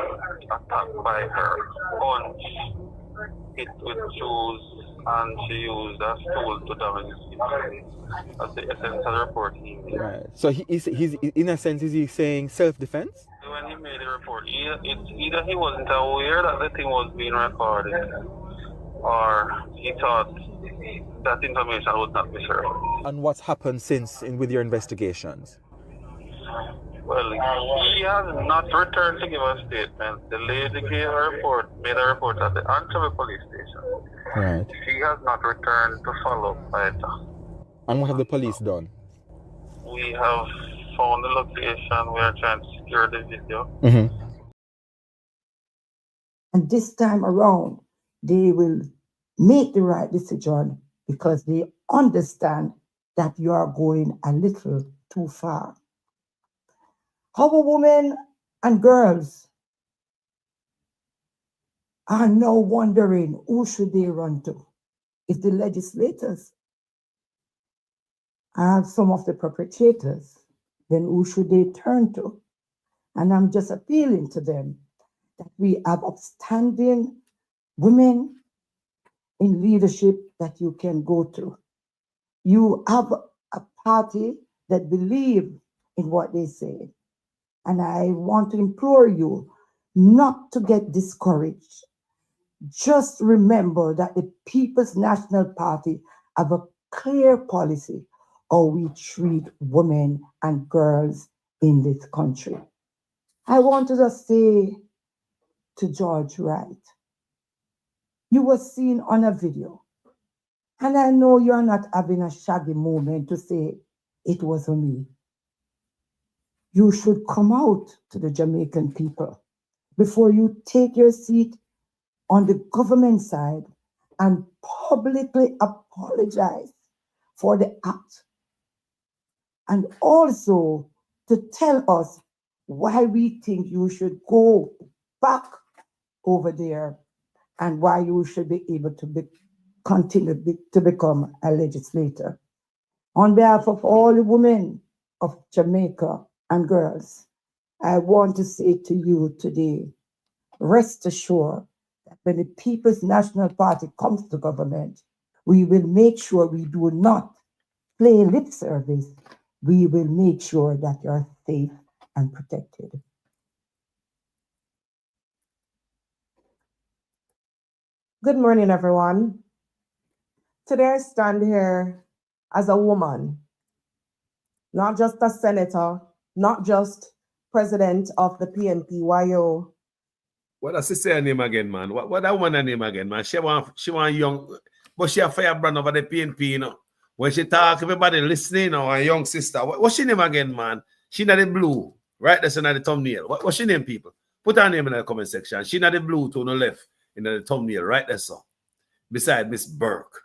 [SPEAKER 5] attacked by her. Punch, hit with shoes, and she used a stool to damage his face. That's the essence of the report he made.
[SPEAKER 4] Right. So he's in a sense, is he saying self-defense?
[SPEAKER 5] When he made the report, it's either he wasn't aware that the thing was being recorded, or he thought that information would not be shared.
[SPEAKER 4] And what's happened since with your investigations?
[SPEAKER 5] Well, he has not returned to give a statement. The lady made a report at the Antwerp police station.
[SPEAKER 4] Right.
[SPEAKER 5] She has not returned to follow up either.
[SPEAKER 4] And what have the police done?
[SPEAKER 5] We have found the location. We are trying to secure the video.
[SPEAKER 4] Mm-hmm.
[SPEAKER 7] And this time around, they will make the right decision because they understand that you are going a little too far. Our women and girls are now wondering who should they run to. If the legislators are some of the perpetrators, then who should they turn to? And I'm just appealing to them that we have upstanding women in leadership that you can go to. You have a party that believe in what they say. And I want to implore you not to get discouraged. Just remember that the People's National Party have a clear policy how we treat women and girls in this country. I want to just say to George Wright, you were seen on a video. And I know you're not having a shaggy moment to say, it was on me. You should come out to the Jamaican people before you take your seat on the government side and publicly apologize for the act. And also to tell us why we think you should go back over there and why you should be able to continue to become a legislator. On behalf of all the women of Jamaica and girls, I want to say to you today, rest assured that when the People's National Party comes to government, we will make sure we do not play lip service. We will make sure that you're safe and protected.
[SPEAKER 8] Good morning, everyone. Today I stand here as a woman, not just a senator, not just president of the PNPYO.
[SPEAKER 3] What does she say her name again, man? What that woman name again, man? She want young, but she a firebrand over the PNP, you know. When she talk, everybody listening, you know, her young sister. What's she name again, man? She not in blue, right? That's not the thumbnail. What's she name, people? Put her name in the comment section. She not in blue to the left. the thumbnail right there, so. Beside Miss Burke.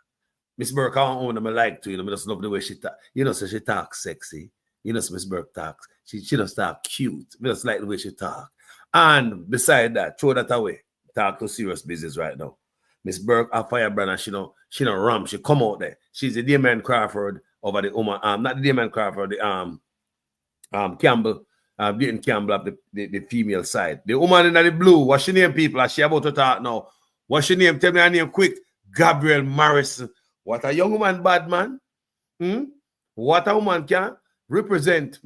[SPEAKER 3] Miss Burke, I don't own them, I like to, I just love the way she talk. So she talks sexy. So Miss Burke talks. She just talk cute. I just like the way she talk. And beside that, throw that away. Talk to serious business right now. Miss Burke, a firebrand, and she no ram. She come out there. She's the Damon Crawford over the not the Damon Crawford, the Campbell, Beaton Campbell of the female side. The woman in the blue, what's your name, people? She about to talk now. What's your name? Tell me her name quick. Gabrielle Morrison. What a young woman, bad man. What a woman can represent.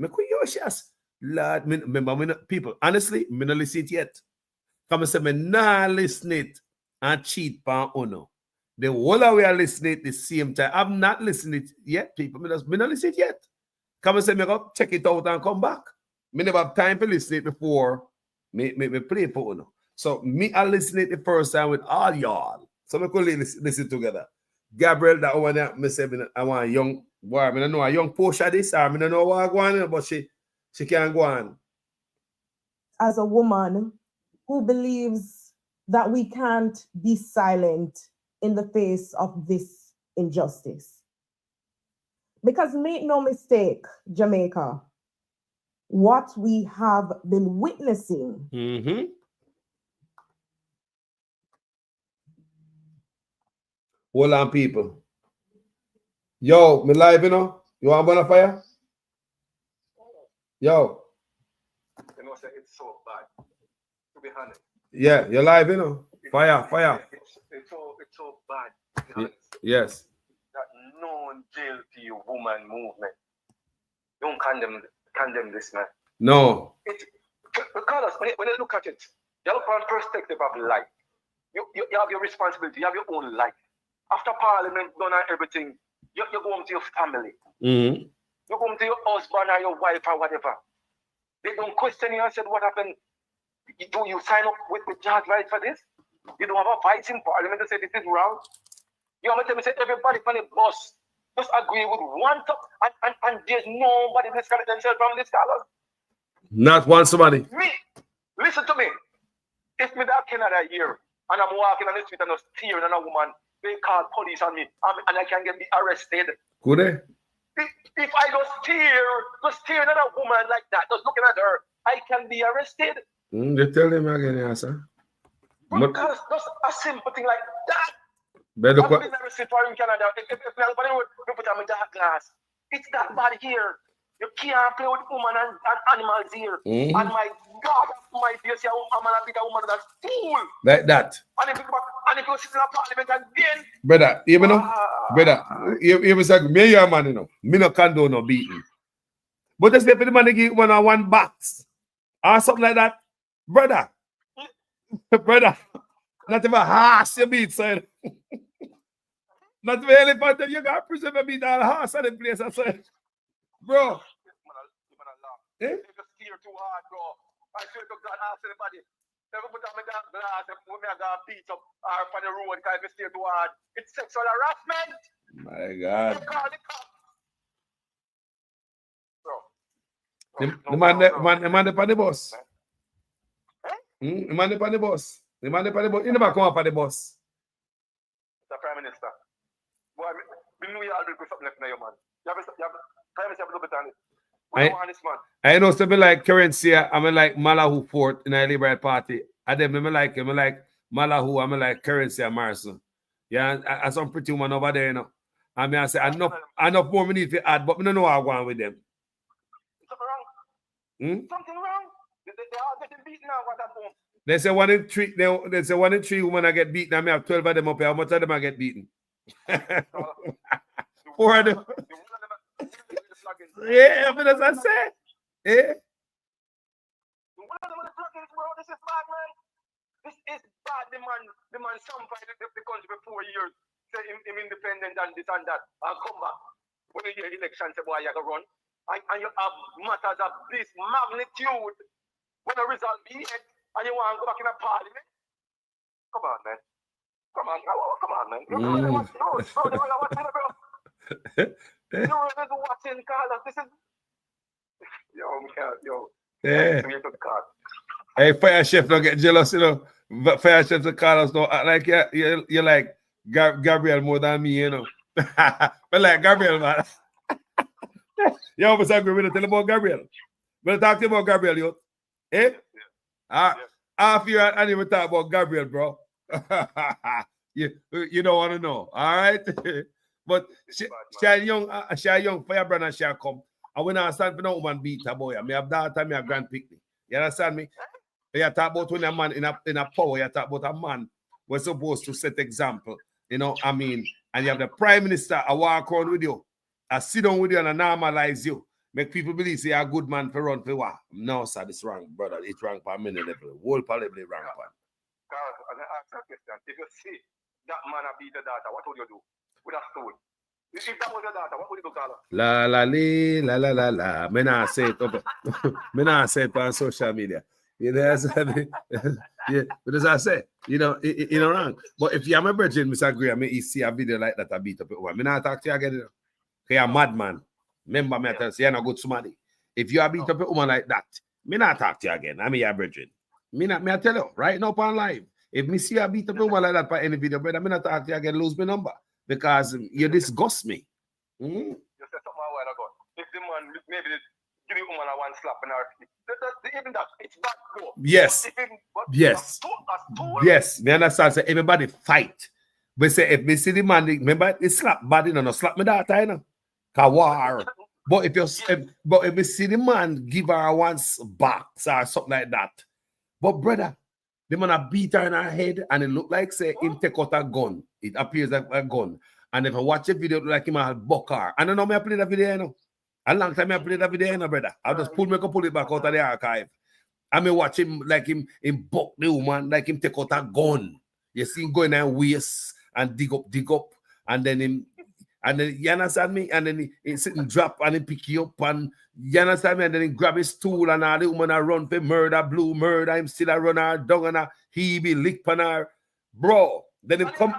[SPEAKER 3] Lord, remember, people, honestly, I don't listen it yet. Come and say, I nah listen it and cheat pan uno. The whole of we are listening at the same time. I'm not listening it yet, people. I don't listen it yet. Come and say, me go check it out and come back. I never have time to listen it before me play it for uno. So I listen it the first time with all y'all. So we could listen together. Gabrielle, that one there, I want a young boy. I don't know a young Porsche this, or I don't know what I go on, but she can't go on.
[SPEAKER 8] As a woman who believes that we can't be silent in the face of this injustice. Because make no mistake, Jamaica, what we have been witnessing
[SPEAKER 3] Hold on, people. Yo, me live, You want to burn a fire? Yo.
[SPEAKER 9] It's so bad, to be honest.
[SPEAKER 3] Yeah, you're live, Fire.
[SPEAKER 9] It's so bad, to be honest.
[SPEAKER 3] Yes.
[SPEAKER 9] That non-jail to you woman movement. Don't condemn this, man.
[SPEAKER 3] No.
[SPEAKER 9] Because when you look at it, you have a perspective of life. You have your responsibility, you have your own life. After Parliament done and everything, you go home to your family. You go home to your husband or your wife or whatever. They don't question you and said, what happened? Do you sign up with the judge right for this? You don't have a voice in Parliament to say this is wrong? You want me to say everybody from the bus just agree with one top and there's nobody disconnect themselves from this color?
[SPEAKER 3] Not one somebody.
[SPEAKER 9] Me, listen to me. If me that Canada here and I'm walking on the street and I'm staring at a woman, they call police on me and I can get me arrested.
[SPEAKER 3] Could they?
[SPEAKER 9] If I just stare at a woman like that, just looking at her, I can be arrested.
[SPEAKER 3] They tell them again, yes, sir.
[SPEAKER 9] Because just a simple thing like that.
[SPEAKER 3] Better
[SPEAKER 9] I've been arrested for in Canada. If nobody would put on my dark glass, it's that bad here. You can't play with women and animals here. And my God, my dear, see a woman and beat a woman that's fool.
[SPEAKER 3] Like that.
[SPEAKER 9] And if you sit in a parliament again.
[SPEAKER 3] Brother, you was like, me your man, me no condone no beating. But just if the man give one box or something like that, brother, not even horse you beat, sir. Not even elephant, you got to preserve a beat all horse at the place, I said. Bro.
[SPEAKER 9] If you steer too hard, bro, I swear to God, ask anybody. Never put on my glass and put me a beat up or on the road because if you steer too hard. It's sexual harassment.
[SPEAKER 3] My God.
[SPEAKER 9] You call the cops.
[SPEAKER 3] The man up on the bus. The man up on the bus. The man up on the bus. You never come up on the bus.
[SPEAKER 9] Mr. Prime Minister. Boy, we know you already do something left now, man. You have Prime Minister have a little bit on it.
[SPEAKER 3] I know something like currency. I'm like Malahu Fort in the Liberal Party. And then I'm like Malahu. I'm like currency and Marson. Yeah, I some pretty woman over there, I mean, I say enough more we need to add, but we don't know how I'm going with them.
[SPEAKER 9] Something wrong. Something wrong. They all getting beaten now. What happened?
[SPEAKER 3] They say 1 in 3. They say 1 in 3 women I get beaten. I may have 12 of them up here. How much of them I get beaten? 4 of them. Yeah, but as I said, yeah.
[SPEAKER 9] This is bad, man. This is bad. The man somebody the country for 4 years. Say him independent and this and that. And come back. When you hear election, say, boy, you have to run. And you have matters of this magnitude. When the result be it, and you want to go back in a parliament. Come on, man. Come on, man. You know what's bro. You know what's in Carlos. This is yo.
[SPEAKER 3] Yeah. Hey, fire chef, don't get jealous, But fair chef to Carlos don't act like you're like Gabriel more than me, you know. But like Gabriel, man. You almost agree with it. Tell about Gabriel. We'll talk to you about Gabriel, yo. Eh? Half year and even talk about Gabriel, bro. you don't want to know. All right. But she young, firebrand and she come. And when I stand for no woman beat a boy, I have daughter, I have grand picnic. You understand me? You talk about when a man in a power, you talk about a man was supposed to set example. You know, I mean, and you have the prime minister I walk around with you, I sit down with you and I normalize you. Make people believe say you're a good man for run for what? No, sir, it's wrong, brother. It's wrong for many level. Whole level wrong for.
[SPEAKER 9] Carl, I ask that question. If you see that man beat the daughter, what would you do with a stone? If that was your daughter, what would you do, Carl?
[SPEAKER 3] La la la la la la. Me not say it up. Me not say it on social media. You know, yeah, but as I say, you know, you know wrong. But if you're my virgin, Mr. Agree, I mean, you see a video like that, I beat up a woman. Me not talk to you again. Because you're a madman. Remember me, I tell you, you're not good somebody. If you are beat up a woman like that, me not talk to you again. I mean, you're virgin. Me I tell you, right now on live. If me see you beat up a woman like that by any video, brother, me not talk to you again, lose my number. Because you disgust me.
[SPEAKER 9] You said something a while ago. If the man maybe give the woman a one slap in her feet, even that, it's bad though.
[SPEAKER 3] Yes. Yes. Yes. Me understand. Say everybody fight. But say if me see the man, remember it slap bad, you know, slap me that time, you know. War. But if you see the man give her once box or something like that. But brother, the man a beat her in her head and it look like say him take out a gun. It appears like a gun. And if I watch a video, it look like him a buck her. And I know me I play that video, you know. A long time I play that video, you know, brother. I'll just pull it back out of the archive. I may watch him like him buck the woman, like him take out a gun. You see him going and waste and dig up, and then you understand me? And then he sit and drop and he pick you up and you understand me? And then he grab his stool and all the woman a run for murder, blue murder, him still a run her down and he be lick on her. Bro, then he come.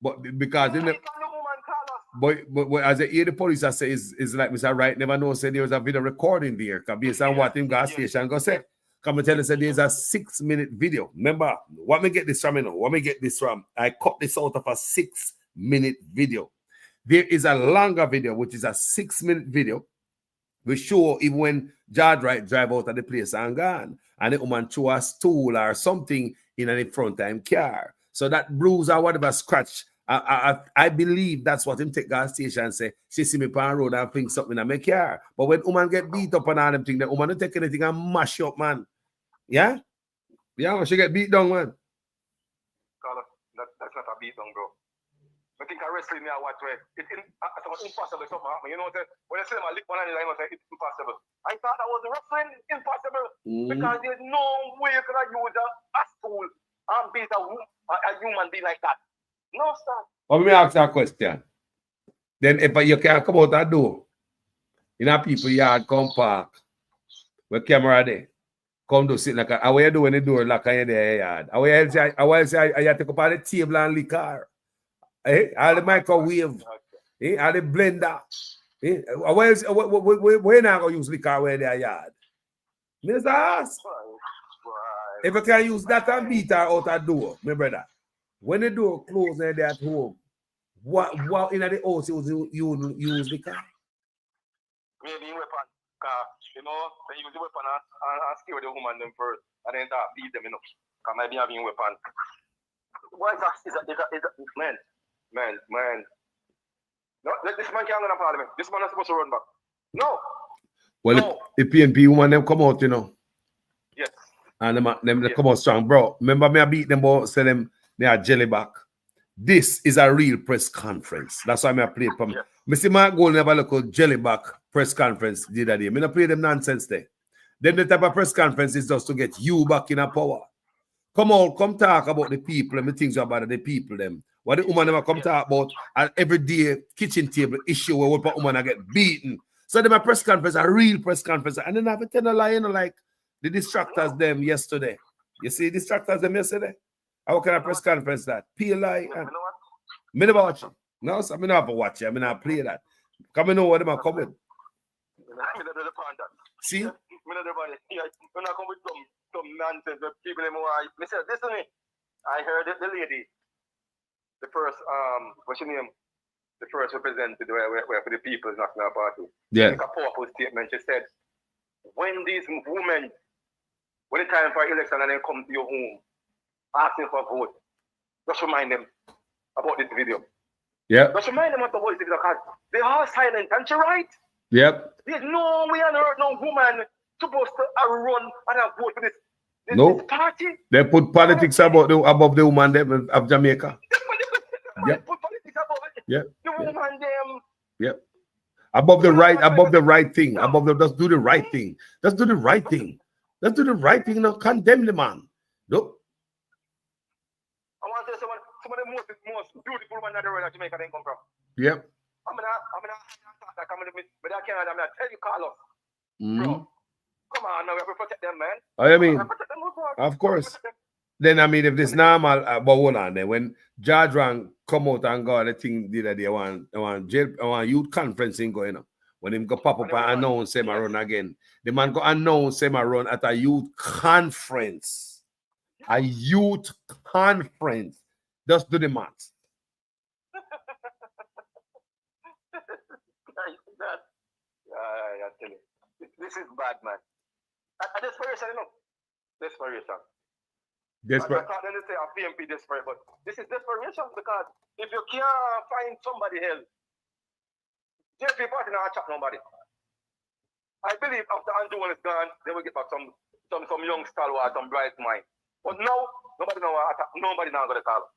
[SPEAKER 3] But because but as I hear the police I say is like Mr. Wright never know say there was a video recording there based on what him gas station go say. Come and tell us that there's a 6-minute video. Remember, what me get this from, you know? What me get this from? I cut this out of a 6-minute video. There is a longer video, which is a 6-minute video. We show even when Judge Wright drive out of the place and gone, and the woman threw a stool or something in the front time car. So that bruise or whatever scratch, I believe that's what him take gas station and say, she see me on road and think something in my car. But when woman get beat up and all them things, the woman don't take anything and mash up, man. Yeah? Yeah, she get beat down, man.
[SPEAKER 9] That's not a beat down, bro. I think I wrestling me, I watch where it's impossible something happen. You know, when I say my lick one and I say it's impossible. I thought that was wrestling impossible because there's no way you could use a stool and beat a human being like that. No, sir.
[SPEAKER 3] Let me ask you a question. Then if you can't come out that door, in a people yard come park, with camera there, come to sit like how you do when the door lock on your yard? How you say I take up all the table and liquor? All the microwave, all the blender. Where not going to use liquor where their yard? Mr. Ask. If you can use that and beat her out the door, my brother, when the door closes and they're at home, what in the house you use liquor?
[SPEAKER 9] Maybe weapon. You know, they use the weapon and scare the woman them first and then beat them, you know. Because maybe having weapon. Why is that? Man. No, this man can't go to parliament. This man is supposed to run back. No.
[SPEAKER 3] Well,
[SPEAKER 9] no.
[SPEAKER 3] The PNP woman them come out, you know.
[SPEAKER 9] Yes.
[SPEAKER 3] And them come out strong, bro. Remember me I beat them about say them they are jelly back. This is a real press conference. That's why I played from. Me see my goal never look at jelly back press conference the other day. Me not play them nonsense there. Then the type of press conference is just to get you back in a power. Come talk about the people and the things about the people them. What the woman never come talk about an everyday kitchen table issue where one woman get beaten. So them a press conference, a real press conference, and then have to tell a lie, you know, like the distractors them yesterday. You see distractors them yesterday? How can I press conference that? PLI and me never watch it. No, so I mean never watch it. I mean I play that. Come know what them are coming. See?
[SPEAKER 9] Everybody, you're not come with some nonsense. But people them who are, listen to me. I heard the lady, the first what's your name? The first representative where for the People's National Party.
[SPEAKER 3] Yeah.
[SPEAKER 9] Make a powerful statement. She said, when these women, when it's time for election and they come to your home asking for a vote, just remind them about this video.
[SPEAKER 3] Yeah.
[SPEAKER 9] Just remind them about this video because they are silent, and you're right.
[SPEAKER 3] Yep.
[SPEAKER 9] There's no way on earth no woman supposed to run and vote for this party.
[SPEAKER 3] They put politics above the woman them of Jamaica. Yep.
[SPEAKER 9] Put politics above it.
[SPEAKER 3] Yep.
[SPEAKER 9] The woman them.
[SPEAKER 3] Yep. Above the right thing. Just do the right thing. Let's do the right thing. Let's do the right thing. Not condemn the man. Nope.
[SPEAKER 9] I want to say some of the most beautiful women in the world that Jamaica didn't come from.
[SPEAKER 3] Yep.
[SPEAKER 9] I'm gonna tell you, Carlos. Bro, come on, now we have to protect them, man.
[SPEAKER 3] I mean, of course. Then I mean, if this normal, but hold on. Then when George Rang come out and go, the thing did that they want youth conferencing going on. When him go pop up and announce him run again, the man go announce him run at a youth conference. A youth conference. Just do the math.
[SPEAKER 9] I tell you, this is bad, man. Desperation, you know. Desperation.
[SPEAKER 3] Desperate.
[SPEAKER 9] I can't say a PMP desperate, but this is desperation because if you can't find somebody else, JP party not chat nobody. I believe after Andrew is gone, they will get back some young stalwart, some bright mind. But now, nobody now gonna call.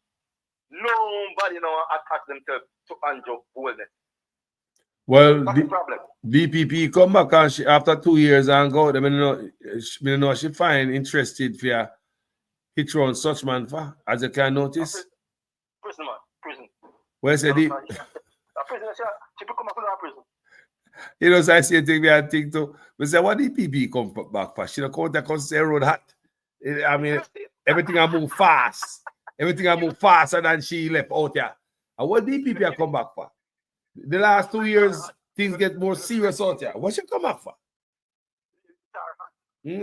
[SPEAKER 9] Nobody now attach themselves to Andrew boldness.
[SPEAKER 3] Well,
[SPEAKER 9] that's the problem.
[SPEAKER 3] DPP come back and after 2 years and go. I know she find interested for hit run such man for, as you can notice.
[SPEAKER 9] Prison.
[SPEAKER 3] Where said he?
[SPEAKER 9] Prison, she come back from prison.
[SPEAKER 3] You know, so I say thing I think too. But say what DPP come back for? She don't come to say road hot. I mean, everything I move fast. Everything I move faster than she left out here. And what DPP I come back for? The last 2 years, things get more serious out here. What she come back for?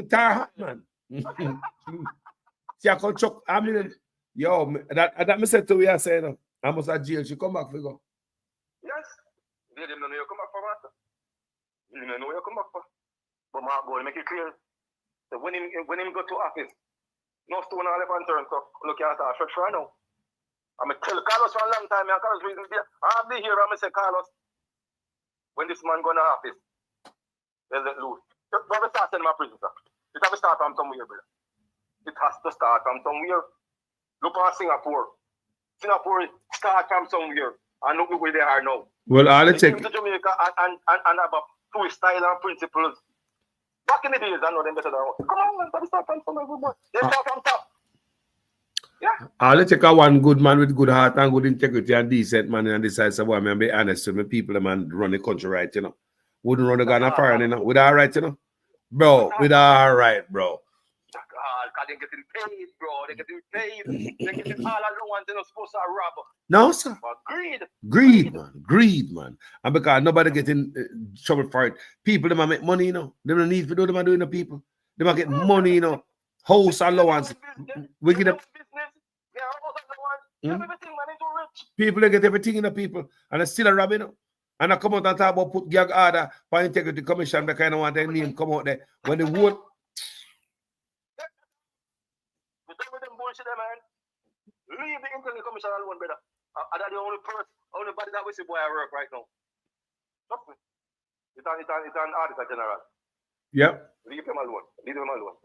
[SPEAKER 3] Tar hot, man. See, I can chuck. I mean, yo, that me said to we are saying, I must have jail. She come back for go.
[SPEAKER 9] Yes. They didn't know you come back for, master. You didn't know you come back for. But Mark boy, make it clear. So when him go to office, no stone all left and turn. So look at that. Fresh right now. I'm going to tell Carlos for a long time. Carlos reason there. I'll be here. I'm going to say, Carlos, when this man go to office, there's a loot. Don't start sending my prison, sir. It has to start from somewhere, brother. It has to start from somewhere. Look at Singapore. Singapore start from somewhere. And look where they are now.
[SPEAKER 3] Well, I'll check.
[SPEAKER 9] They came to Jamaica and have a full style and principles. Back in the days, I know them better than us. Come on, man. Start from somewhere, good boy. They start from top. Yeah.
[SPEAKER 3] I'll take a one good man with good heart and good integrity and decent man and decide so boy, man, be honest with me. People man run the country right, you know. Wouldn't run the gun fire, you know. With all right, you know. Bro, with all right, bro.
[SPEAKER 9] Because they're getting paid, bro. They're getting paid. They're getting all alone. They're not supposed to rob.
[SPEAKER 3] No, sir.
[SPEAKER 9] But
[SPEAKER 3] Greed, man. And because nobody getting trouble for it. People, they make money, you know. They don't need to do them doing the people. They might get money, you know. House allowance. We get up. People they get everything in the people and it's still a robbing. And I come out and talk about put gag order for integrity commission. They kind of want their name come out there. When they vote.
[SPEAKER 9] Leave the integrity commission alone, brother. That's the only person, only body that we see boy I work right now. Trust me. It's an auditor general.
[SPEAKER 3] Yep.
[SPEAKER 9] Leave them alone.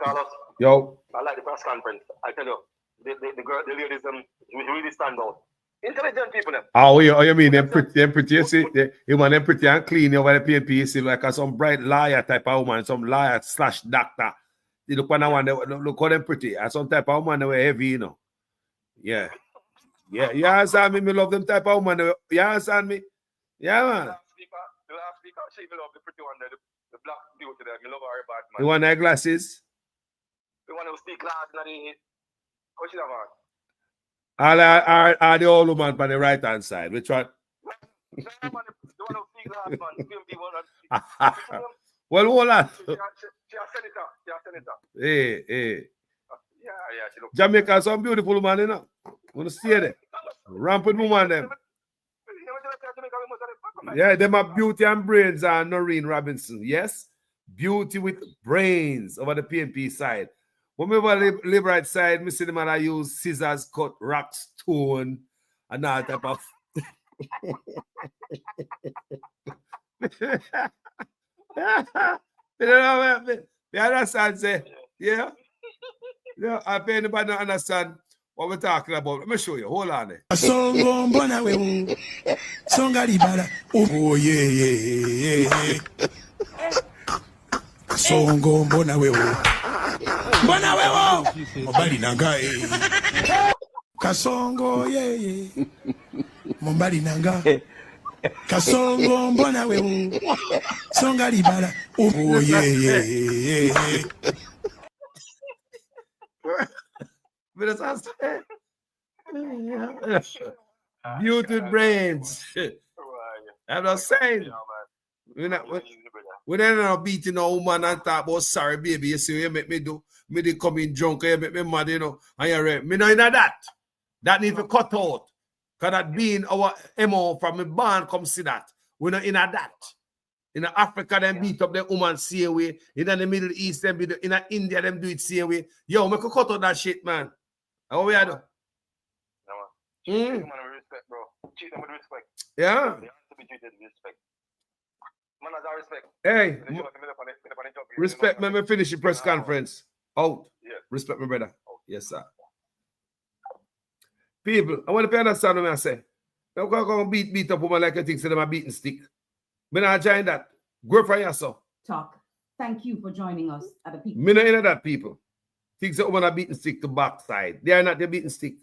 [SPEAKER 9] Carlos.
[SPEAKER 3] Yo.
[SPEAKER 9] I like the press conference. I tell you, the ladies really stand out. Intelligent people them.
[SPEAKER 3] Oh, you mean them pretty, you see, you want them pretty and clean over the PNP, you see, like some bright liar type of woman, some liar / doctor. You look on that one, look how them pretty. And some type of woman they were heavy, you know. Yeah. Yeah, you understand me? Me love them type of woman. You understand me? Yeah, man.
[SPEAKER 9] The last speaker, she love the pretty one there, the black beauty there. Me love her bad, man.
[SPEAKER 3] You want her glasses?
[SPEAKER 9] The one who speak glass in the what's that man?
[SPEAKER 3] Are the old woman on the right hand side? Which one?
[SPEAKER 9] The one who speak glass, man.
[SPEAKER 3] Well, hold on.
[SPEAKER 9] She a senator. She a senator.
[SPEAKER 3] Hey.
[SPEAKER 9] Yeah, she look.
[SPEAKER 3] Jamaica, some beautiful woman, you know. Wanna stay there. Rampant woman, them. Yeah, them are Beauty and Brains and Noreen Robinson. Yes? Beauty with brains over the PNP side. When we were liberal side, me see them and I use scissors, cut rock, stone, and all type of. You know, you understand, say, yeah? Yeah, I pay anybody not understand what we're talking about. Let me show you. Hold on there.
[SPEAKER 10] Oh, yeah. Songo mbona wewe. Mbona wewe. Mbali nanga Kasongo yeah. Mbali nanga. Kasongo mbona wewe. Songa libala. Oh yeah.
[SPEAKER 3] Beauty brains. I'm not saying. We're not beating a woman and talk about sorry, baby. You see, you make me do. Me they come in drunk, you make me mad, you know. And you're right. Me not in that. That need to cut out. Because that being our MO from the band, come see that. We're not in that. In Africa, them beat up the woman same way. In the Middle East, them beat up. In India, them do it same way. Yo, make a cut out that shit, man. How we are doing?
[SPEAKER 9] Treat them with respect, bro. Treat them with respect.
[SPEAKER 3] Yeah.
[SPEAKER 9] They have to be treated with respect. Man has respect.
[SPEAKER 3] Hey, respect me. Me finish the press conference. Out.
[SPEAKER 9] Yeah.
[SPEAKER 3] Respect me, brother. Yes, sir. People, I want to understand what I say. I'm going to beat up woman like I think so them a beating stick. Me not join that. Go for yourself.
[SPEAKER 6] Talk. Thank you for joining us at the people.
[SPEAKER 3] Me not in that people. Think so woman a beating stick to backside. They are not the beating stick.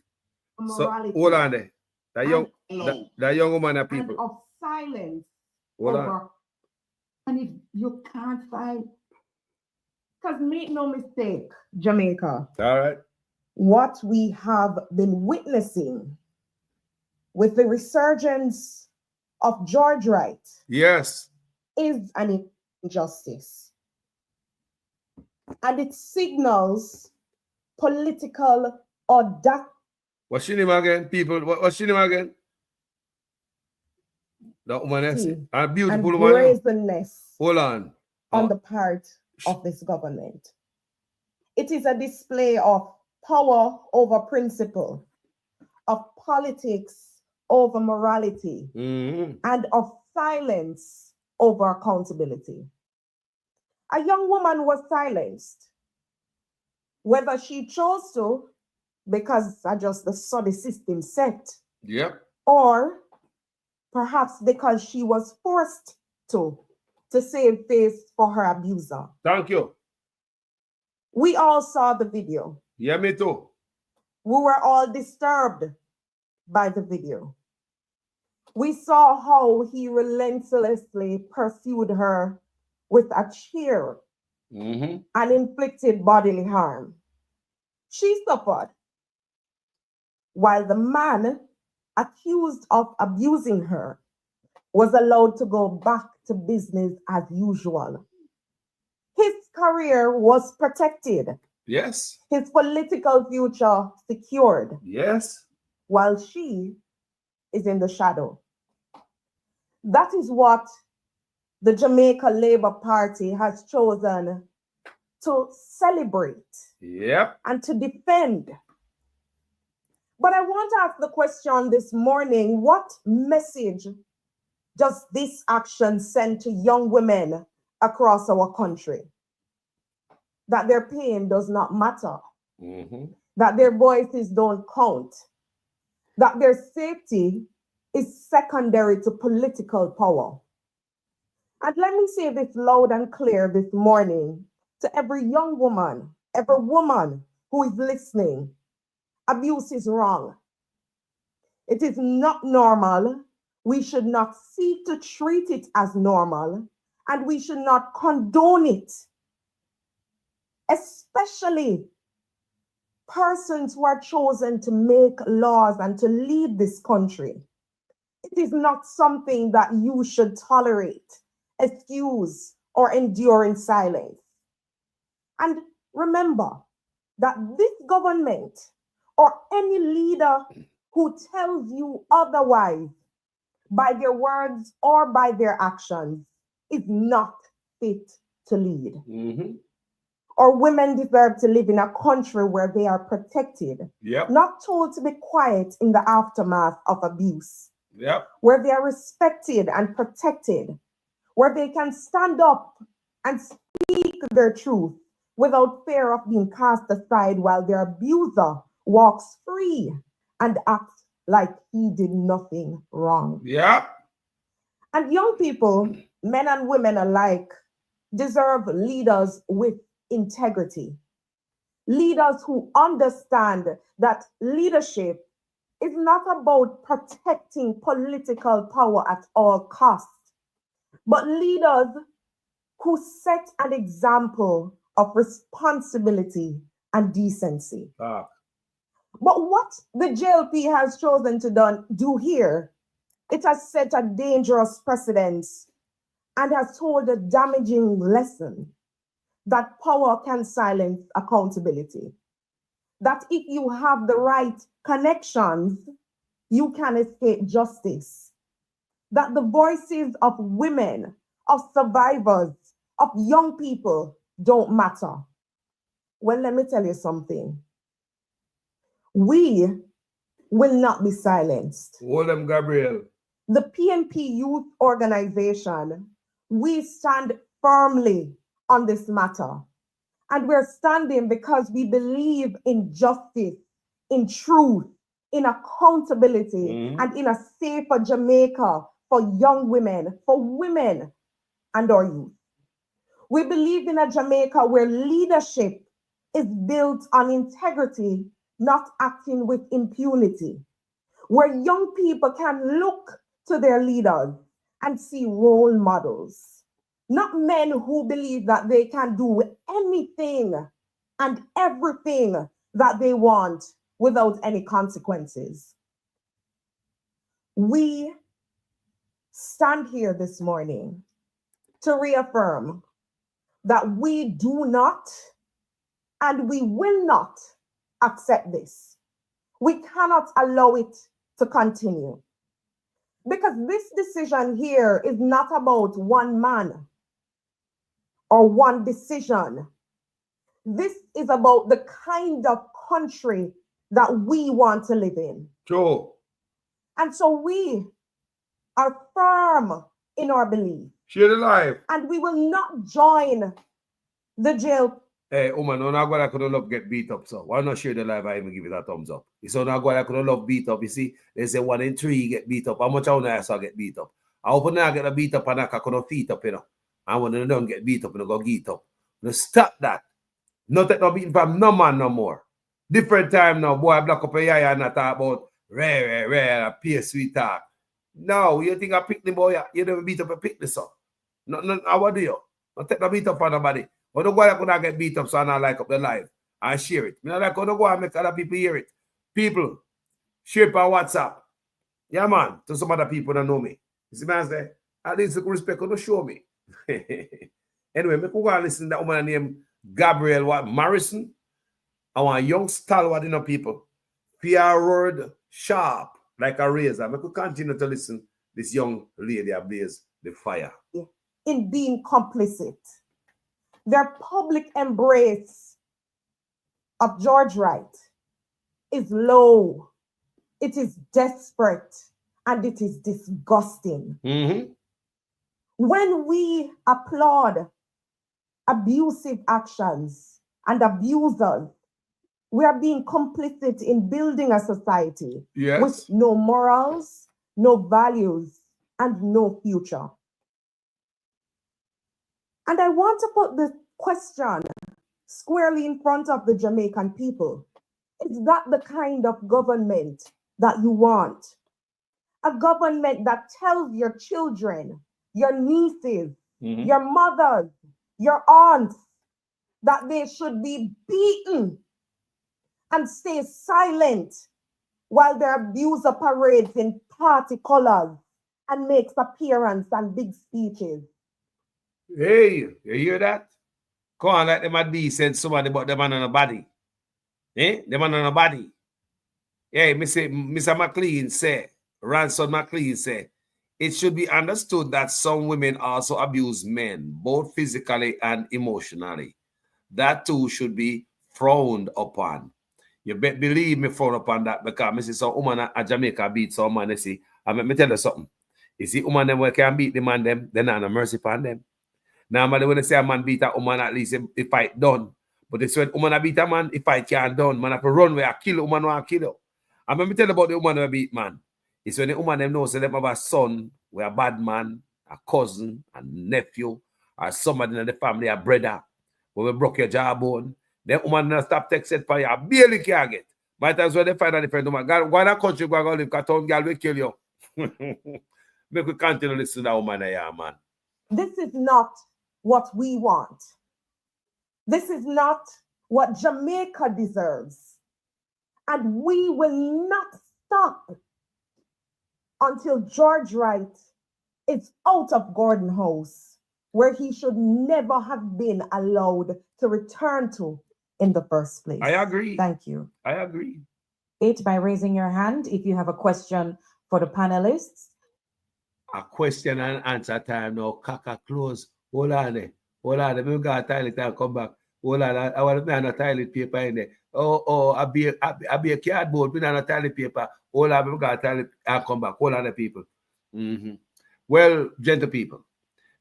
[SPEAKER 6] Morality.
[SPEAKER 3] So hold on there. That young woman are people.
[SPEAKER 6] And of silence.
[SPEAKER 3] Hold
[SPEAKER 6] over.
[SPEAKER 3] on.
[SPEAKER 6] And if you can't find, because make no mistake, Jamaica.
[SPEAKER 3] All right.
[SPEAKER 8] What we have been witnessing with the resurgence of George Wright,
[SPEAKER 3] yes,
[SPEAKER 8] is an injustice. And it signals political audacity.
[SPEAKER 3] What's your name again, people? What's your name again? That woman is a beautiful
[SPEAKER 8] and
[SPEAKER 3] woman.
[SPEAKER 8] brazenness
[SPEAKER 3] Hold on.
[SPEAKER 8] On the part of this government. It is a display of power over principle, of politics over morality, and of silence over accountability. A young woman was silenced, whether she chose to, because I just saw the system set, or perhaps because she was forced to save face for her abuser.
[SPEAKER 3] Thank you.
[SPEAKER 8] We all saw the video.
[SPEAKER 3] Yeah, me too.
[SPEAKER 8] We were all disturbed by the video. We saw how he relentlessly pursued her with a chair and inflicted bodily harm. She suffered, while the man accused of abusing her was allowed to go back to business as usual. His career was protected.
[SPEAKER 3] Yes.
[SPEAKER 8] His political future secured.
[SPEAKER 3] Yes.
[SPEAKER 8] While she is in the shadow. That is what the Jamaica Labour Party has chosen to celebrate.
[SPEAKER 3] Yep.
[SPEAKER 8] And to defend. But I want to ask the question this morning, what message does this action send to young women across our country? That their pain does not matter. That their voices don't count. That their safety is secondary to political power. And let me say this loud and clear this morning to every young woman, every woman who is listening. Abuse is wrong. It is not normal. We should not seek to treat it as normal, and we should not condone it. Especially persons who are chosen to make laws and to lead this country. It is not something that you should tolerate, excuse, or endure in silence. And remember that this government or any leader who tells you otherwise by their words or by their actions is not fit to lead. Or women deserve to live in a country where they are protected, not told to be quiet in the aftermath of abuse, where they are respected and protected, where they can stand up and speak their truth without fear of being cast aside while their abuser walks free and acts like he did nothing wrong. And young people, men and women alike, deserve leaders with integrity. Leaders who understand that leadership is not about protecting political power at all costs, but leaders who set an example of responsibility and decency. But what the JLP has chosen to do here, it has set a dangerous precedence and has told a damaging lesson that power can silence accountability. That if you have the right connections, you can escape justice. That the voices of women, of survivors, of young people don't matter. Well, let me tell you something. We will not be silenced.
[SPEAKER 3] Hold them, Gabriel.
[SPEAKER 8] The PNP Youth Organization, we stand firmly on this matter. And we're standing because we believe in justice, in truth, in accountability, and in a safer Jamaica for young women, for women, and our youth. We believe in a Jamaica where leadership is built on integrity, not acting with impunity, where young people can look to their leaders and see role models, not men who believe that they can do anything and everything that they want without any consequences. We stand here this morning to reaffirm that we do not and we will not accept this. We cannot allow it to continue. Because this decision here is not about one man or one decision. This is about the kind of country that we want to live in.
[SPEAKER 3] True.
[SPEAKER 8] And so we are firm in our belief.
[SPEAKER 3] Share the life.
[SPEAKER 8] And we will not join the jail.
[SPEAKER 3] Hey, woman, no, not I couldn't love get beat up, so why not share the life? I even give it a thumbs up. You say, no, I couldn't love beat up. You see, they say 1 in 3 get beat up. How much I want to saw get beat up? I hope I get a beat up and I couldn't feet up, you know. And when they don't get beat up, and go get up. No, stop that. Not that no beating from no man no more. Different time now, boy, I block up a yaya and I talk about rare, pay sweet talk. No, you think I pick the boy, you never beat up a pick this up. No, how do you? Not take no beat up for nobody. But don't go I could not get beat up so I not like up the live. I share it. I like how to go and make other people hear it. People, share it on WhatsApp. Yeah, man, to some other people that know me. You see, man, say, at least you respect you to show me. Anyway, me go and listen to that woman named Gabriel Morrison. I want young stalwart, you know, people. Fear word sharp like a razor. I could continue to listen. This young lady ablaze the fire.
[SPEAKER 8] In being complicit. Their public embrace of George Wright is low, it is desperate, and it is disgusting. When we applaud abusive actions and abusers, we are being complicit in building a society with no morals, no values, and no future. And I want to put the question squarely in front of the Jamaican people. Is that the kind of government that you want? A government that tells your children, your nieces, your mothers, your aunts, that they should be beaten and stay silent while their abuser parades in party colors and makes appearance and big speeches.
[SPEAKER 3] Hey, you hear that? Come on, like them a decent somebody, but them man on a body. Eh? Them man on a body. Yeah, Mr. McLean say, Ransom McLean say, it should be understood that some women also abuse men, both physically and emotionally. That too should be frowned upon. You bet believe me frown upon that because I see some woman at Jamaica beat some man, they see. And let me tell you something. You see, woman them who can beat the man them, they not no mercy upon them. Normally when they say a man beat a woman, at least the fight done. But it's when woman beat a man, the fight can't done. Man have to run where I kill a woman who I kill her. And let me tell you about the woman who beat man. It's when the woman them knows so they have a son, where a bad man, a cousin, a nephew, or somebody in the family, a brother, when we broke your jawbone, then woman not stop texting for you, barely can get. By the time when they find a different woman, go in a country, go live, because town girl will kill you. Make we continue to listen to that woman there, man.
[SPEAKER 8] This is not what we want. This is not what Jamaica deserves. And we will not stop until George Wright is out of Gordon House, where he should never have been allowed to return to in the first place.
[SPEAKER 3] I agree.
[SPEAKER 8] Thank you.
[SPEAKER 3] I agree.
[SPEAKER 6] By raising your hand if you have a question for the panelists.
[SPEAKER 3] A question and answer time now. Kaka close. Hold on there. Hold on there. We got a toilet and come back. Hold on. I want to have a toilet paper in there. I be a cardboard. We don't have a toilet paper. Hold on. We got a toilet and come back. Hold on the people. Well, gentle people,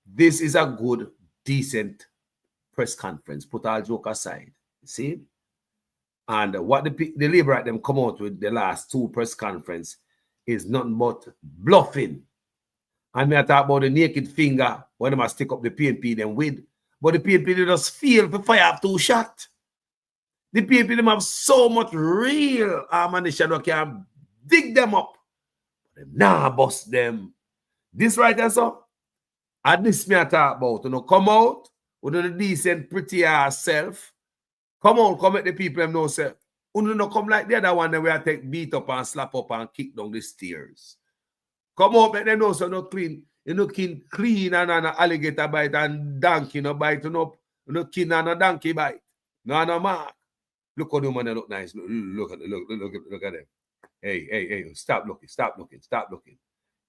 [SPEAKER 3] this is a good, decent press conference. Put all joke aside. See? And what the Labour them come out with the last two press conference is nothing but bluffing. And me I talk about the naked finger when they must stick up the PNP them with. But the PNP they just feel for fire up 2 shots. The PNP them have so much real ammunition that can dig them up. But they nah bust them. This right there, so. And this me I talk about. You know, come out with the decent, pretty ass self. Come on, come at the people them know, sir. You know, come like the other one that we are take beat up and slap up and kick down the stairs. Come up, let them know so no clean. You know, clean and an alligator bite and donkey no bite. You know, kin and a donkey bite. No mark. Look how the man look nice. Look at them. Hey, stop looking.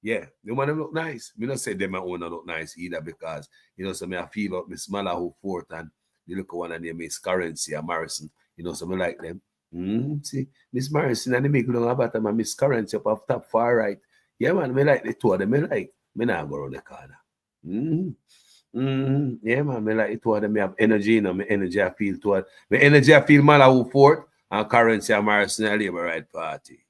[SPEAKER 3] Yeah, the man look nice. Me not say them my own look nice either because, you know, so me I feel up Miss Mala who fourth and you look at one of them Miss Currency and Morrison. You know, so me like them. See, Miss Morrison and they make long about them and Miss Currency up off top far right. Yeah, man, me like the two of them. Me not go around the corner. Yeah, man, me like the two of them. Me have energy, you know, my energy I feel toward. My energy I feel Mala who fourth and Currency and Morrison and Labour Right Party.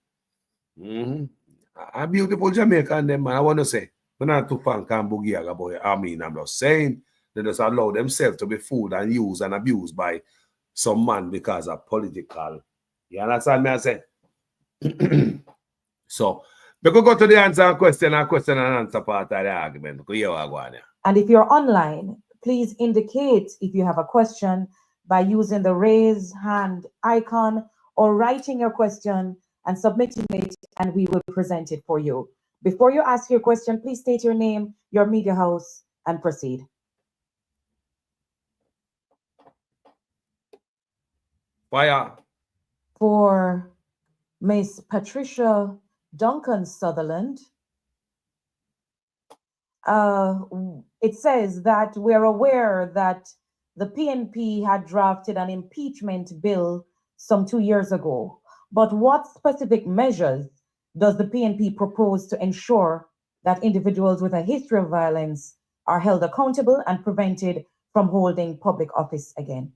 [SPEAKER 3] A beautiful Jamaican them, man. I want to say, we're not too fan can boogie about it. I mean, I'm not saying they just allow themselves to be fooled and used and abused by some man because of political. You understand me? I say. So, we could go to the answer question and answer part of the argument.
[SPEAKER 6] And if you're online, please indicate if you have a question by using the raise hand icon or writing your question and submitting it, and we will present it for you. Before you ask your question, please state your name, your media house, and proceed.
[SPEAKER 3] Fire.
[SPEAKER 6] For Ms. Patricia Duncan Sutherland, it says that we're aware that the PNP had drafted an impeachment bill some 2 years ago. But what specific measures does the PNP propose to ensure that individuals with a history of violence are held accountable and prevented from holding public office again?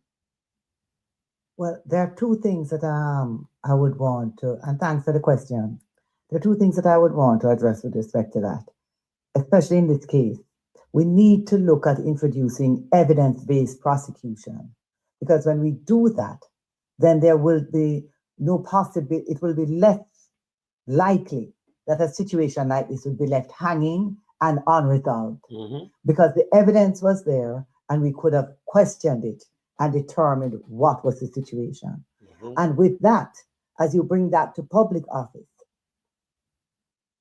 [SPEAKER 7] Well, there are two things that I would want to, and thanks for the question. There are two things that I would want to address with respect to that, especially in this case. We need to look at introducing evidence-based prosecution, because when we do that, then there will be no possibility, it will be less likely that a situation like this would be left hanging and unresolved, because the evidence was there and we could have questioned it and determined what was the situation. And with that, as you bring that to public office,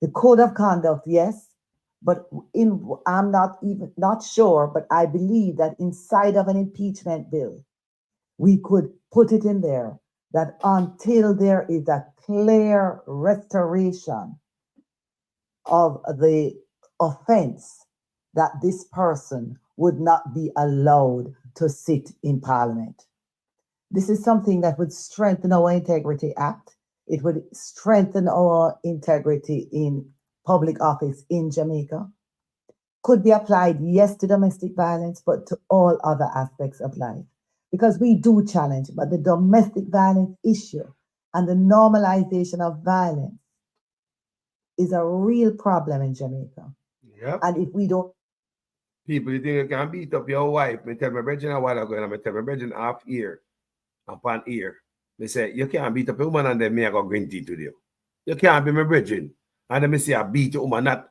[SPEAKER 7] the code of conduct, yes, But I'm not sure, but I believe that inside of an impeachment bill, we could put it in there that until there is a clear restoration of the offense, that this person would not be allowed to sit in Parliament. This is something that would strengthen our Integrity Act. It would strengthen our integrity in public office in Jamaica. Could be applied, yes, to domestic violence, but to all other aspects of life. Because we do challenge, but the domestic violence issue and the normalization of violence is a real problem in Jamaica.
[SPEAKER 3] Yep.
[SPEAKER 7] And if we don't...
[SPEAKER 3] People, you think you can beat up your wife? Me tell my brethren a while ago, and I tell my brethren half ear, upon ear. They say, you can't beat up a woman and then me I go green tea to you. You can't be my brethren. And then me say I beat a woman.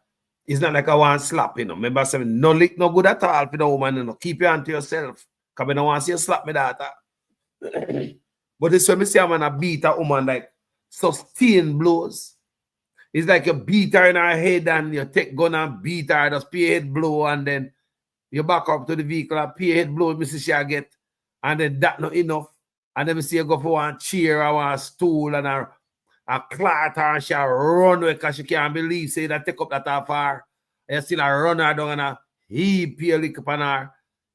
[SPEAKER 3] It's not like I want to slap, you know. Remember saying, no lick no good at all for the woman, you know. Keep your hand to yourself. Because I don't want to see you slap me that. But it's when me say I'm going to beat a woman like sustained blows. It's like you beat her in her head and you take gun and beat her, just pay head blow, and then you back up to the vehicle and pay head blow, Mrs. She get, and then that not enough. And then we see you go for one chair or one stool and a clot her and she run away because she can't believe say that take up that far. And you still run her down and a heap your lick upon her.